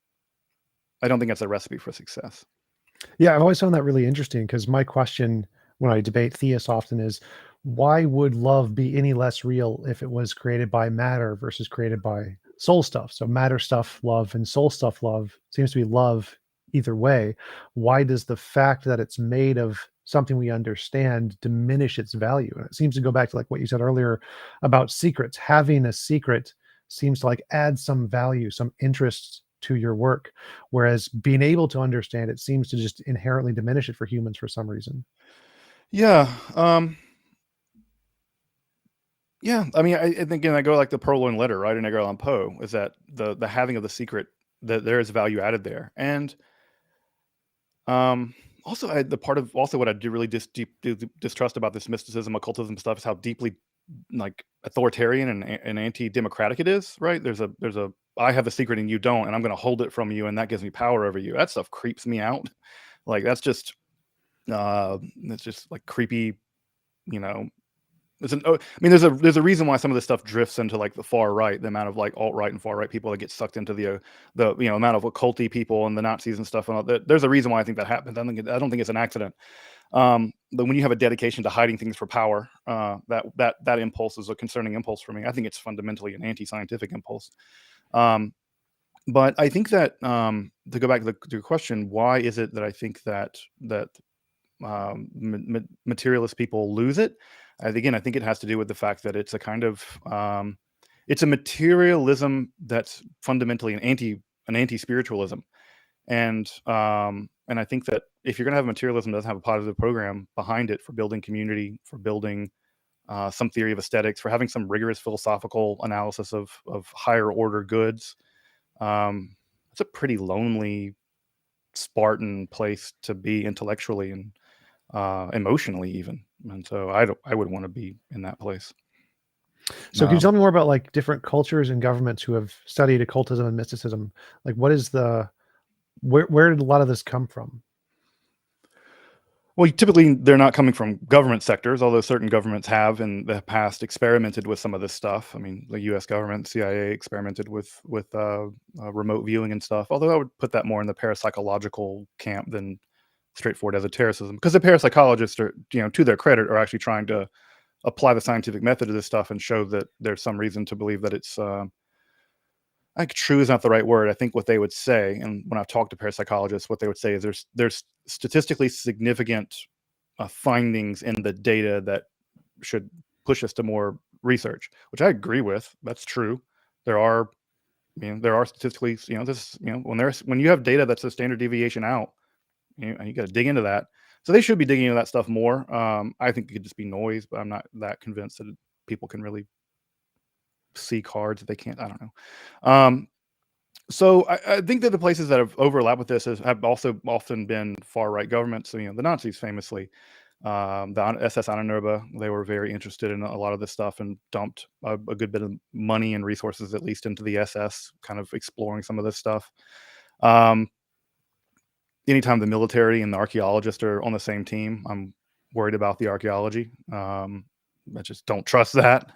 I don't think that's a recipe for success. Yeah, I've always found that really interesting because my question when I debate theists often is, why would love be any less real if it was created by matter versus created by soul stuff? So matter stuff, love, and soul stuff, love seems to be love either way. Why does the fact that it's made of something we understand diminish its value? And it seems to go back to like what you said earlier about secrets. Having a secret seems to like add some value, some interest to your work, whereas being able to understand it seems to just inherently diminish it for humans for some reason. Yeah. Yeah. I mean, I think, again, I go like the purloined letter, right? In Edgar Allan Poe, is that the having of the secret, that there is value added there. And also, the part of also what I do really distrust about this mysticism, occultism stuff is how deeply like authoritarian and anti-democratic it is, right? There's a I have the secret and you don't, and I'm going to hold it from you, and that gives me power over you. That stuff creeps me out. Like it's just like creepy, you know. I mean, there's a reason why some of this stuff drifts into like the far right. The amount of like alt right and far right people that get sucked into the amount of occulty people and the Nazis and stuff and all that. There's a reason why I think that happens. I don't think it's an accident. But when you have a dedication to hiding things for power, that impulse is a concerning impulse for me. I think it's fundamentally an anti-scientific impulse. But I think that to go back to your question, why is it that I think that materialist people lose it? Again, I think it has to do with the fact that it's a kind of it's a materialism that's fundamentally an anti-spiritualism, and I think that if you're going to have materialism that doesn't have a positive program behind it for building community, for building some theory of aesthetics, for having some rigorous philosophical analysis of higher order goods, it's a pretty lonely, Spartan place to be intellectually and emotionally even. And so I would want to be in that place. So can you tell me more about like different cultures and governments who have studied occultism and mysticism? Like what is where did a lot of this come from? Well, typically they're not coming from government sectors, although certain governments have in the past experimented with some of this stuff. I mean, the U.S. government, CIA, experimented with remote viewing and stuff. Although I would put that more in the parapsychological camp than straightforward esotericism, because the parapsychologists are, to their credit, are actually trying to apply the scientific method to this stuff and show that there's some reason to believe that it's I think true is not the right word. I think what they would say, and when I've talked to parapsychologists, what they would say is there's statistically significant findings in the data that should push us to more research, which I agree with. That's true. There are, there are statistically, when you have data that's a standard deviation out, you got to dig into that. So they should be digging into that stuff more. I think it could just be noise, but I'm not that convinced that people can really see cards if they can't. I don't know. So I think that the places that have overlapped with this have also often been far right governments. So, the Nazis famously, the SS Anheuser, they were very interested in a lot of this stuff and dumped a good bit of money and resources, at least, into the SS, kind of exploring some of this stuff. Anytime the military and the archaeologists are on the same team, I'm worried about the archaeology. I just don't trust that.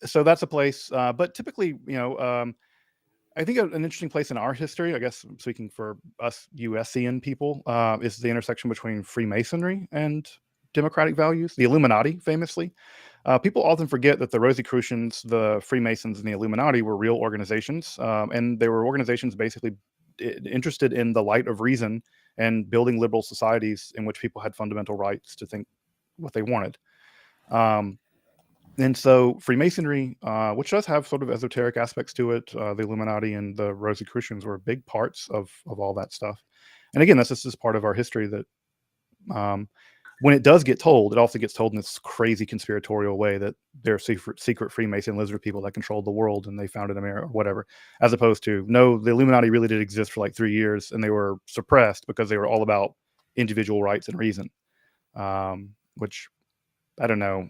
So that's a place. But typically, I think an interesting place in our history, I guess, speaking for us USian people, is the intersection between Freemasonry and democratic values. The Illuminati, famously. People often forget that the Rosicrucians, the Freemasons, and the Illuminati were real organizations, and they were organizations basically interested in the light of reason and building liberal societies in which people had fundamental rights to think what they wanted. And so Freemasonry, which does have sort of esoteric aspects to it, the Illuminati and the Rosicrucians were big parts of all that stuff. And again, that's just part of our history that when it does get told, it also gets told in this crazy conspiratorial way that there are secret Freemason lizard people that controlled the world and they founded America or whatever, as opposed to, no, the Illuminati really did exist for like 3 years and they were suppressed because they were all about individual rights and reason, which... I don't know.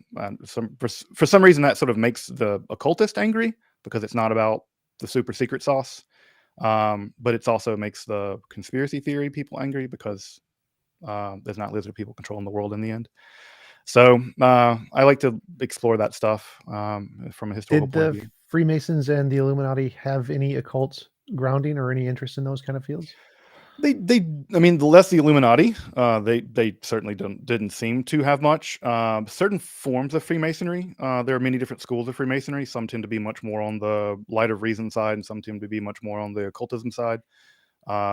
For some reason, that sort of makes the occultist angry because it's not about the super secret sauce. But it also makes the conspiracy theory people angry because there's not lizard people controlling the world in the end. So I like to explore that stuff from a historical point of view. Freemasons and the Illuminati have any occult grounding or any interest in those kind of fields? I mean, the less the Illuminati, they certainly didn't seem to have much. Certain forms of Freemasonry, there are many different schools of Freemasonry. Some tend to be much more on the light of reason side, and some tend to be much more on the occultism side.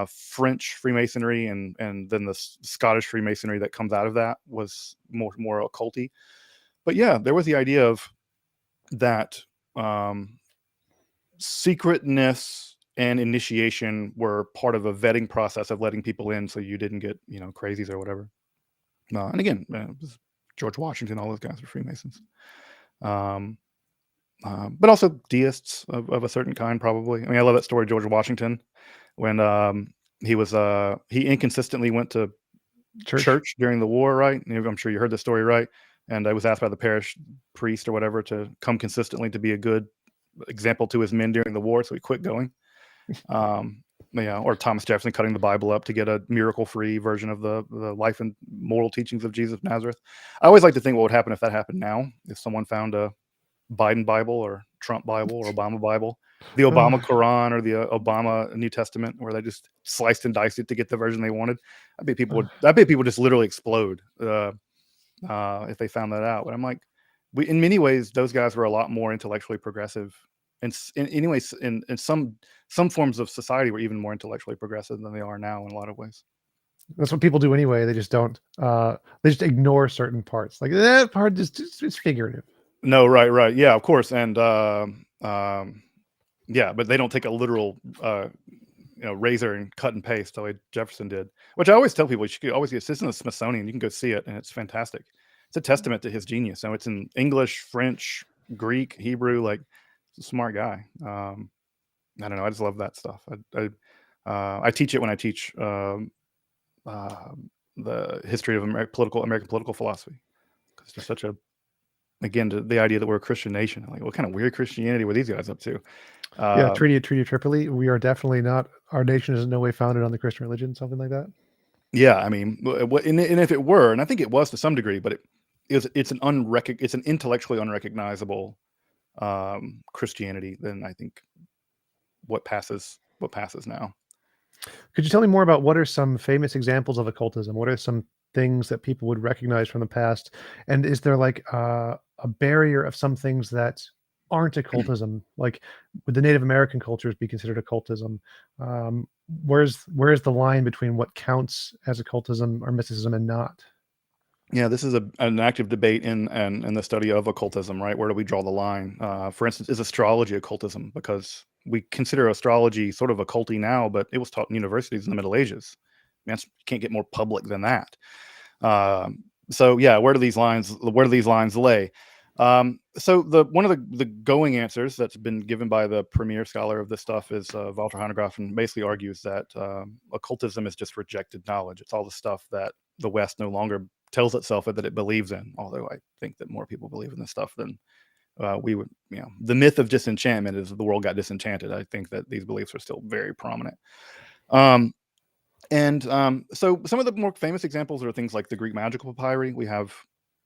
French Freemasonry and then the Scottish Freemasonry that comes out of that was more occulty. But yeah, there was the idea of that secretness and initiation were part of a vetting process of letting people in so you didn't get, crazies or whatever. And again, George Washington, all those guys were Freemasons. But also deists of a certain kind, probably. I mean, I love that story of George Washington when he inconsistently went to church during the war, right? I'm sure you heard the story, right? And I was asked by the parish priest or whatever to come consistently to be a good example to his men during the war, so he quit going. Or Thomas Jefferson cutting the Bible up to get a miracle-free version of the life and moral teachings of Jesus of Nazareth. I always like to think what would happen if that happened now, if someone found a Biden Bible or Trump Bible or Obama Bible, the Obama Quran or the Obama New Testament, where they just sliced and diced it to get the version they wanted. I bet people would just literally explode if they found that out. But I'm like, in many ways, those guys were a lot more intellectually progressive. And anyways, in some forms of society were even more intellectually progressive than they are now in a lot of ways. That's what people do anyway. They just don't. They just ignore certain parts. Like that part it's figurative. No, right, yeah, of course, and yeah, but they don't take a literal razor and cut and paste the way Jefferson did. Which I always tell people, you should always get this in the Smithsonian. You can go see it, and it's fantastic. It's a testament to his genius. So it's in English, French, Greek, Hebrew. Like, he's a smart guy. I don't know. I just love that stuff. I teach it when I teach the history of American political philosophy, because it's just such a, again, the idea that we're a Christian nation. Like, what kind of weird Christianity were these guys up to? Yeah, Treaty of Tripoli. We are definitely not. Our nation is in no way founded on the Christian religion. Something like that. Yeah, I mean, and if it were, and I think it was to some degree, but it's an intellectually unrecognizable Christianity than I think what passes now. Could you tell me more about what are some famous examples of occultism? What are some things that people would recognize from the past? And is there like a barrier of some things that aren't occultism? Like, would the Native American cultures be considered occultism? Where's the line between what counts as occultism or mysticism and not? Yeah, this is an active debate in the study of occultism, right? Where do we draw the line? For instance, is astrology occultism? Because we consider astrology sort of occulty now, but it was taught in universities in the Middle Ages. I mean, you can't get more public than that. So yeah, where do these lines lay? So one of the going answers that's been given by the premier scholar of this stuff is Walter Hanegraaff, and basically argues that occultism is just rejected knowledge. It's all the stuff that the West no longer tells itself that it believes in. Although I think that more people believe in this stuff than we would. You know, the myth of disenchantment is the world got disenchanted. I think that these beliefs are still very prominent. So some of the more famous examples are things like the Greek magical papyri. We have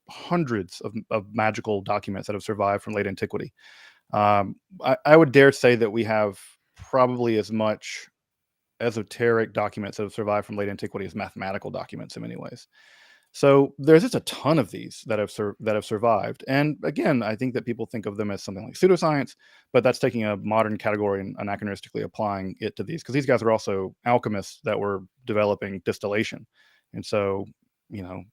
hundreds of magical documents that have survived from late antiquity. I would dare say that we have probably as much esoteric documents that have survived from late antiquity as mathematical documents in many ways. So there's just a ton of these that have survived. And again, I think that people think of them as something like pseudoscience, but that's taking a modern category and anachronistically applying it to these, because these guys are also alchemists that were developing distillation. And so, you know,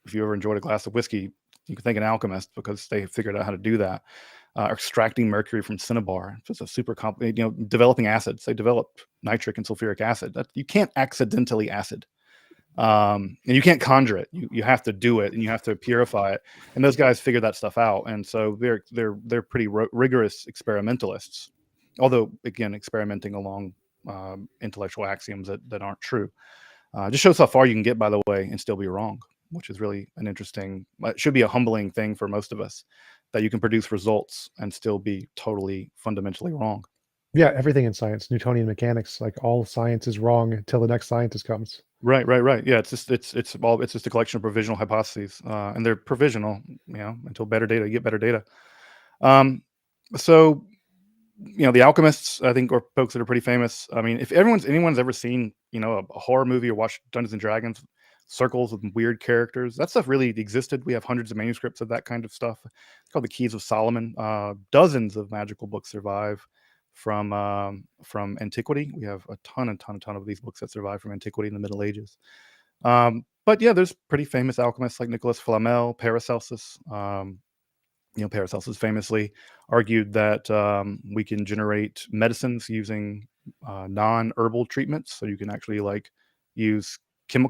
if you ever enjoyed a glass of whiskey, you can thank an alchemist because they figured out how to do that. Extracting mercury from cinnabar, it's a super complicated, developing acids. They developed nitric and sulfuric acid. You can't accidentally acid. And you can't conjure it. You have to do it, and you have to purify it. And those guys figure that stuff out. And so they're pretty rigorous experimentalists. Although again, experimenting along intellectual axioms that aren't true. Just shows how far you can get, by the way, and still be wrong, which is really an interesting. It should be a humbling thing for most of us, that you can produce results and still be totally fundamentally wrong. Yeah, everything in science, Newtonian mechanics, like all science is wrong until the next scientist comes. Right. Yeah, it's just a collection of provisional hypotheses, and they're provisional, until better data. You get better data. So, the Alchemists, I think, are folks that are pretty famous. I mean, if anyone's ever seen, a horror movie or watched Dungeons and Dragons, circles with weird characters, that stuff really existed. We have hundreds of manuscripts of that kind of stuff. It's called the Keys of Solomon. Dozens of magical books survive from antiquity. We have a ton of these books that survive from antiquity in the Middle Ages. But yeah, there's pretty famous alchemists like Nicholas Flamel, Paracelsus. Paracelsus famously argued that we can generate medicines using non-herbal treatments. So you can actually use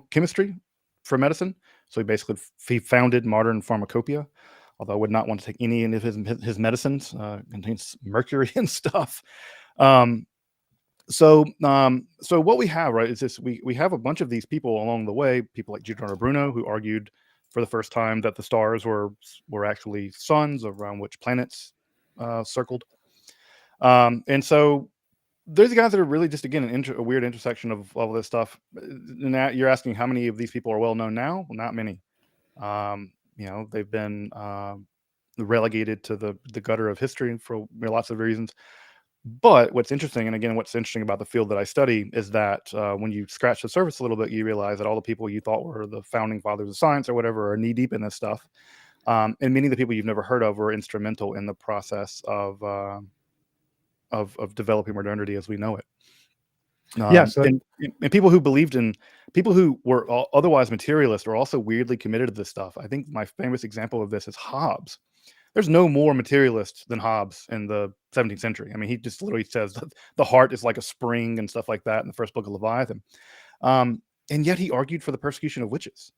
chemistry for medicine. So he founded modern pharmacopoeia. Although I would not want to take any of his medicines. Contains mercury and stuff. So what we have, right, is this: we have a bunch of these people along the way. People like Giordano Bruno, who argued for the first time that the stars were actually suns around which planets circled. And so there's guys that are really just, again, a weird intersection of all this stuff. And that you're asking how many of these people are well known now? Well, not many. They've been relegated to the gutter of history for lots of reasons. But what's interesting about the field that I study is that when you scratch the surface a little bit, you realize that all the people you thought were the founding fathers of science or whatever are knee deep in this stuff. And many of the people you've never heard of were instrumental in the process of developing modernity as we know it. And people who were otherwise materialist are also weirdly committed to this stuff. I think my famous example of this is Hobbes. There's no more materialist than Hobbes in the 17th century. I mean, he just literally says that the heart is like a spring and stuff like that in the first book of Leviathan. And yet he argued for the persecution of witches.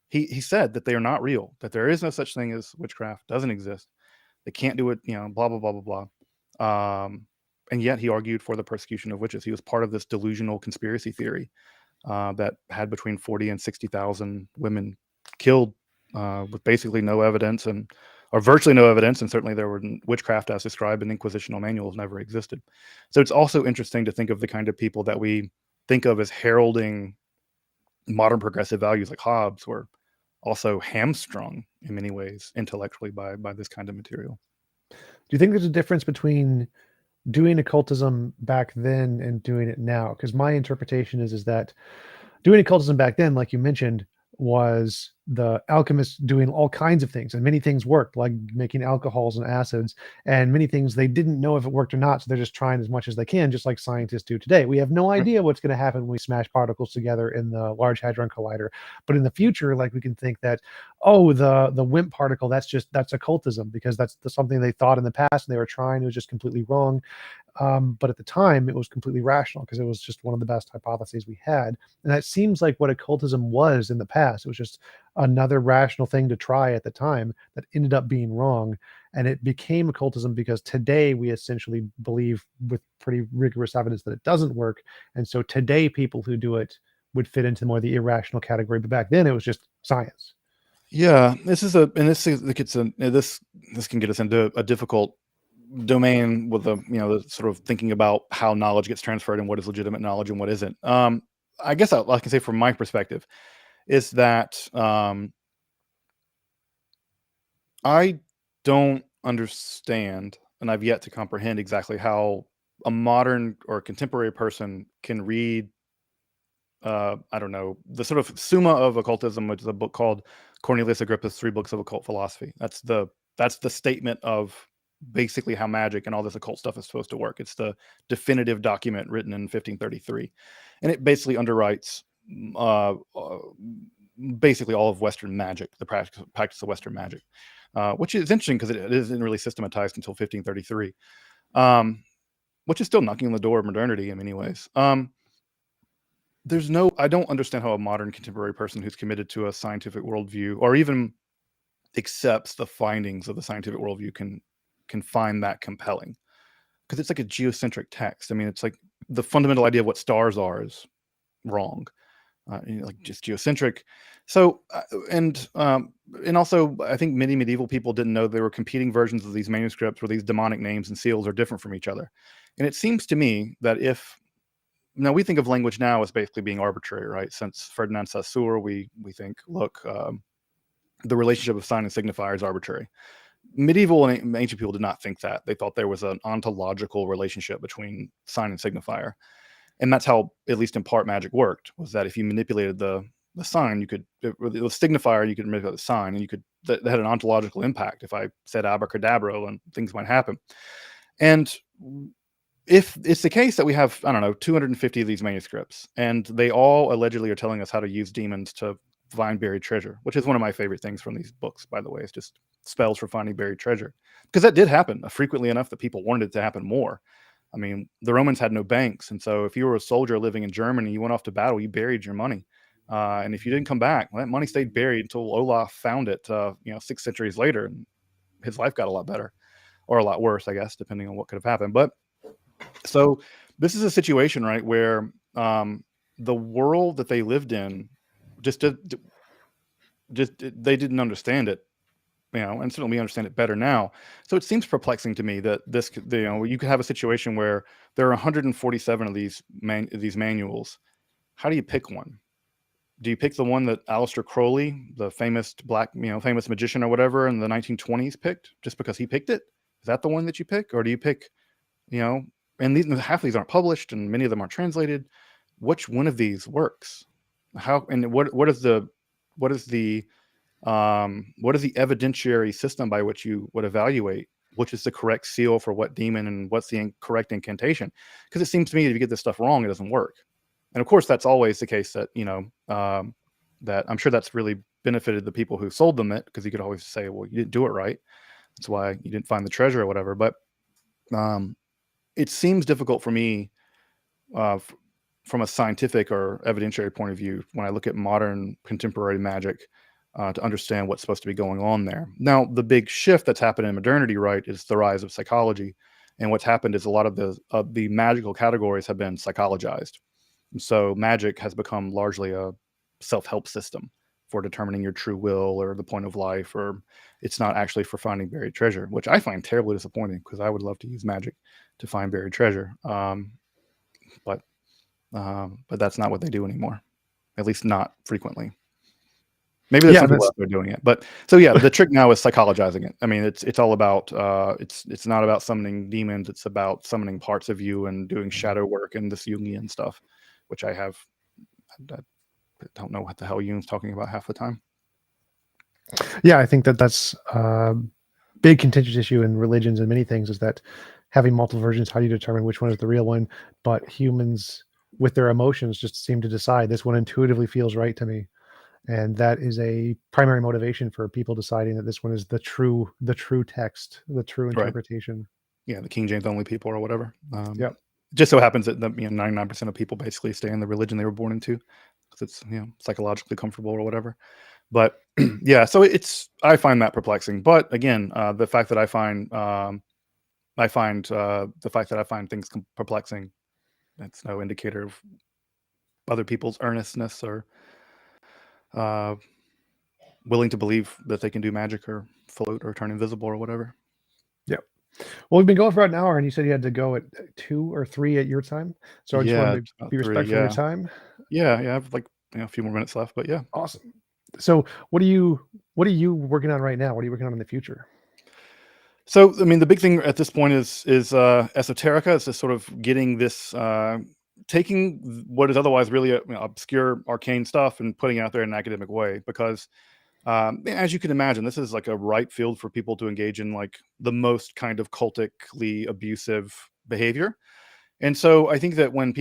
He said that they are not real, that there is no such thing as witchcraft, doesn't exist. They can't do it, blah, blah, blah, blah, blah. And yet he argued for the persecution of witches. He was part of this delusional conspiracy theory that had between 40 and 60,000 women killed with basically no evidence or virtually no evidence. And certainly there were witchcraft as described in inquisitional manuals never existed. So it's also interesting to think of the kind of people that we think of as heralding modern progressive values like Hobbes were also hamstrung in many ways intellectually by this kind of material. Do you think there's a difference between doing occultism back then and doing it now? Because my interpretation is that doing occultism back then, like you mentioned, was the alchemists doing all kinds of things, and many things worked, like making alcohols and acids, and many things they didn't know if it worked or not, so they're just trying as much as they can, just like scientists do today. We have no idea what's going to happen when we smash particles together in the Large Hadron Collider, but in the future, like, we can think that, oh, the WIMP particle, that's occultism, because that's something they thought in the past and they were trying, it was just completely wrong. But at the time, it was completely rational because it was just one of the best hypotheses we had. And that seems like what occultism was in the past. It was just another rational thing to try at the time that ended up being wrong. And it became occultism because today we essentially believe with pretty rigorous evidence that it doesn't work. And so today, people who do it would fit into more the irrational category. But back then, it was just science. Yeah, this can get us into a difficult domain with the sort of thinking about how knowledge gets transferred and what is legitimate knowledge and what isn't. I guess I can say from my perspective is that I don't understand, and I've yet to comprehend exactly how a modern or contemporary person can read I don't know, the sort of Summa of Occultism, which is a book called Cornelius Agrippa's Three Books of Occult Philosophy. That's the statement of basically how magic and all this occult stuff is supposed to work. It's the definitive document written in 1533, and it basically underwrites uh, uh, basically all of Western magic, the practice of Western magic, which is interesting because it isn't really systematized until 1533, which is still knocking on the door of modernity in many ways. I don't understand how a modern contemporary person who's committed to a scientific worldview or even accepts the findings of the scientific worldview can find that compelling, because it's like a geocentric text. I mean, it's like the fundamental idea of what stars are is wrong, like just geocentric. So and also I think many medieval people didn't know there were competing versions of these manuscripts where these demonic names and seals are different from each other. And it seems to me that if now we think of language now as basically being arbitrary, right? Since Ferdinand Saussure, we think, look, the relationship of sign and signifier is arbitrary. Medieval and ancient people did not think that. They thought there was an ontological relationship between sign and signifier, and that's how, at least in part, magic worked. Was that if you manipulated the sign, you could the signifier, you could manipulate the sign, and you could that had an ontological impact. If I said abracadabra, and things might happen, and if it's the case that we have, I don't know, 250 of these manuscripts, and they all allegedly are telling us how to use demons to find buried treasure, which is one of my favorite things from these books, by the way, is just spells for finding buried treasure. Because that did happen frequently enough that people wanted it to happen more. I mean, the Romans had no banks. And so if you were a soldier living in Germany, you went off to battle, you buried your money. And if you didn't come back, well, that money stayed buried until Olaf found it, 6 centuries later. And his life got a lot better, or a lot worse, I guess, depending on what could have happened. But so this is a situation, right, where the world that they lived in just they didn't understand it, and certainly we understand it better now. So it seems perplexing to me that you could have a situation where there are 147 of these manuals. How do you pick one? Do you pick the one that Aleister Crowley, the famous famous magician or whatever in the 1920s, picked just because he picked it? Is that the one that you pick, or do you pick, and half of these aren't published and many of them aren't translated? Which one of these works? How, and what is the evidentiary system by which you would evaluate which is the correct seal for what demon and what's the correct incantation? Because it seems to me that if you get this stuff wrong, it doesn't work. And of course, that's always the case that, that I'm sure that's really benefited the people who sold them it, because you could always say, well, you didn't do it right. That's why you didn't find the treasure or whatever. But it seems difficult for me from a scientific or evidentiary point of view when I look at modern contemporary magic to understand what's supposed to be going on there. Now, the big shift that's happened in modernity, right, is the rise of psychology. And what's happened is a lot of the magical categories have been psychologized. So magic has become largely a self-help system for determining your true will or the point of life, or it's not actually for finding buried treasure, which I find terribly disappointing, because I would love to use magic to find buried treasure. But that's not what they do anymore, at least not frequently. Maybe there's some people out there doing it, but so yeah, the trick now is psychologizing it. I mean, it's all about it's not about summoning demons; it's about summoning parts of you and doing shadow work and this Jungian stuff, which I have don't know what the hell Jung's talking about half the time. Yeah, I think that that's a big contentious issue in religions and many things, is that having multiple versions, how do you determine which one is the real one? But humans, with their emotions, just seem to decide this one intuitively feels right to me. And that is a primary motivation for people deciding that this one is the true text, the true Right. interpretation. Yeah, the King James only people or whatever. Yep. Just so happens that 99% of people basically stay in the religion they were born into because it's psychologically comfortable or whatever. But yeah, so I find that perplexing. But again, the fact that I find things perplexing, that's no indicator of other people's earnestness or uh, willing to believe that they can do magic or float or turn invisible or whatever. Yep. Well, we've been going for about an hour, and you said you had to go at 2 or 3 at your time. So I just Yeah, wanted it's to about be 3. respectful of your time. Yeah. I have like a few more minutes left, but yeah. Awesome. So what are you working on right now? What are you working on in the future? So, I mean, the big thing at this point is esoterica. It's just sort of getting this, taking what is otherwise really obscure, arcane stuff and putting it out there in an academic way. Because, as you can imagine, this is like a ripe field for people to engage in like the most kind of cultically abusive behavior. And so, I think that when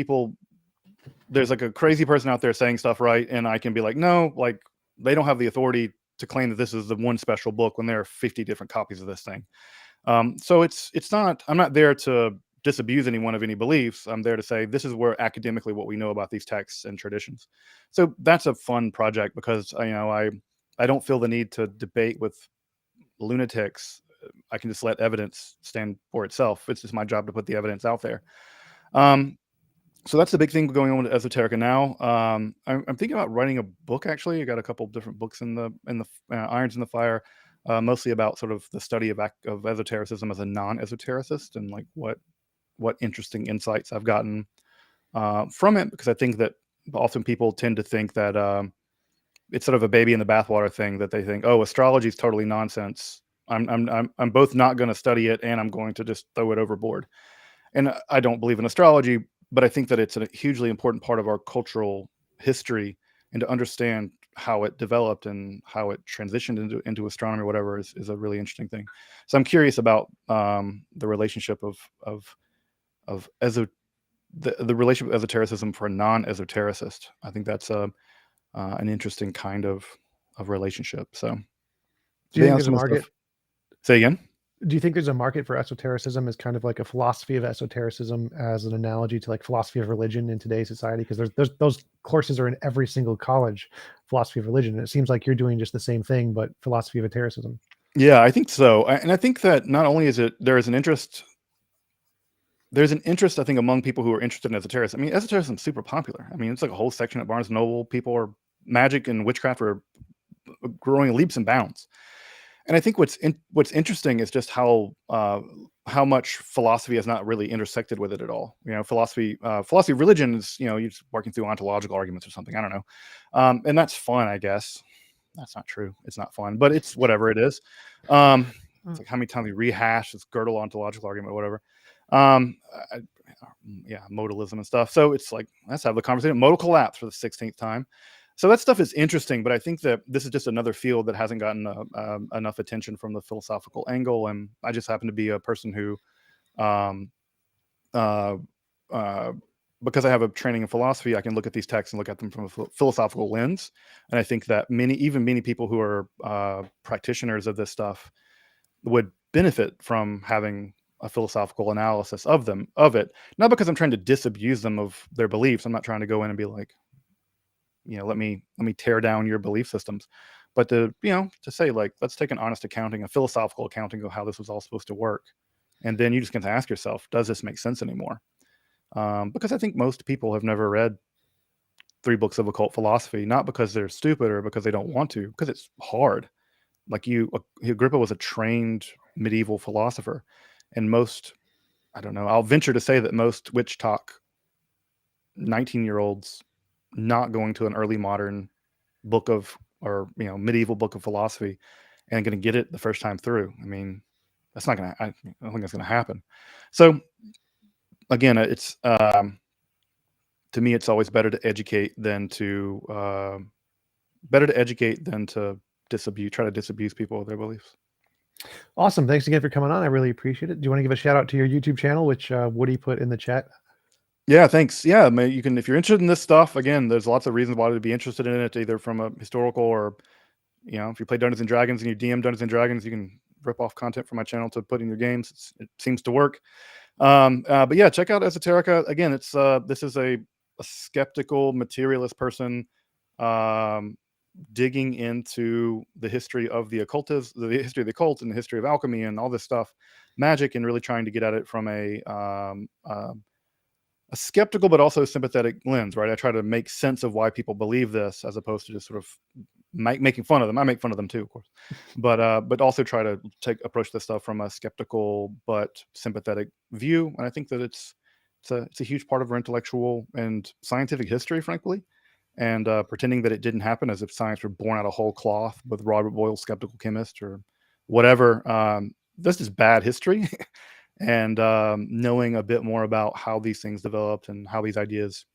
there's like a crazy person out there saying stuff, right, and I can be like, no, like they don't have the authority to claim that this is the one special book when there are 50 different copies of this thing. So it's not. I'm not there to disabuse anyone of any beliefs. I'm there to say this is where academically what we know about these texts and traditions. So that's a fun project because I don't feel the need to debate with lunatics. I can just let evidence stand for itself. It's just my job to put the evidence out there. Um, so that's the big thing going on with Esoterica now. I'm thinking about writing a book. Actually, I got a couple different books in the irons in the fire, mostly about sort of the study of esotericism as a non-esotericist and like what interesting insights I've gotten from it. Because I think that often people tend to think that it's sort of a baby in the bathwater thing, that they think, oh, astrology is totally nonsense. I'm both not going to study it and I'm going to just throw it overboard. And I don't believe in astrology, but I think that it's a hugely important part of our cultural history, and to understand how it developed and how it transitioned into astronomy or whatever is a really interesting thing. So I'm curious about the relationship of the relationship of esotericism for a non-esotericist. I think that's an interesting kind of relationship. So Do you they think on there's a some of the market? stuff. Say again. Do you think there's a market for esotericism as kind of like a philosophy of esotericism as an analogy to like philosophy of religion in today's society? Because there's those courses are in every single college, philosophy of religion. And it seems like you're doing just the same thing, but philosophy of esotericism. Yeah, I think so. And I think that not only is it there's an interest, I think, among people who are interested in esotericism. I mean, esotericism is super popular. I mean, it's like a whole section at Barnes and Noble. People are magic and witchcraft are growing leaps and bounds. And I think what's interesting is just how much philosophy has not really intersected with it at all. Philosophy of religion is you're just working through ontological arguments or something. I don't know, and that's fun, I guess. That's not true. It's not fun, but it's whatever it is. It's like how many times we rehash this Gödel ontological argument or whatever. Um, I, yeah, modalism and stuff. So it's like, let's have the conversation. Modal collapse for the 16th time. So that stuff is interesting, but I think that this is just another field that hasn't gotten enough attention from the philosophical angle. And I just happen to be a person who, um, uh, uh, because I have a training in philosophy, I can look at these texts and look at them from a philosophical lens. And I think that many people who are practitioners of this stuff would benefit from having a philosophical analysis of it. Not because I'm trying to disabuse them of their beliefs. I'm not trying to go in and be like, let me tear down your belief systems, but to say, like, let's take an honest accounting, a philosophical accounting of how this was all supposed to work. And then you just get to ask yourself, does this make sense anymore? Because I think most people have never read 3 books of occult philosophy, not because they're stupid or because they don't want to, because it's hard. Like Agrippa was a trained medieval philosopher, and I don't know, I'll venture to say that most witch talk 19-year-olds not going to an early modern book of, or medieval book of philosophy and going to get it the first time through. I mean, that's not gonna. I don't think that's gonna happen. So again, it's to me, it's always better to educate than to try to disabuse people of their beliefs. Awesome. Thanks again for coming on. I really appreciate it. Do you want to give a shout out to your YouTube channel, which Woody put in the chat? Yeah, thanks. Yeah, you can, if you're interested in this stuff, again, there's lots of reasons why to be interested in it, either from a historical or, if you play Dungeons and Dragons and you DM Dungeons and Dragons, you can rip off content from my channel to put in your games. It seems to work. But yeah, check out Esoterica. Again, it's this is a skeptical materialist person digging into the history of the occultism, the history of the occult, and the history of alchemy and all this stuff, magic, and really trying to get at it from a skeptical but also sympathetic lens, right? I try to make sense of why people believe this, as opposed to just sort of making fun of them. I make fun of them too, of course, but also try to approach this stuff from a skeptical but sympathetic view. And I think that it's a huge part of our intellectual and scientific history, frankly. And pretending that it didn't happen as if science were born out of whole cloth with Robert Boyle, skeptical chemist, or whatever. This is bad history. And knowing a bit more about how these things developed and how these ideas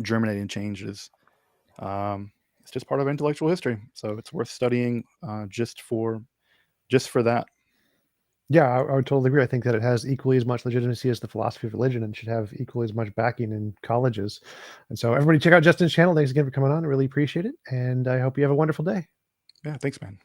germinate and changes, it's just part of intellectual history. So it's worth studying just for that. Yeah, I would totally agree. I think that it has equally as much legitimacy as the philosophy of religion, and should have equally as much backing in colleges. And so everybody check out Justin's channel. Thanks again for coming on. I really appreciate it. And I hope you have a wonderful day. Yeah, thanks, man.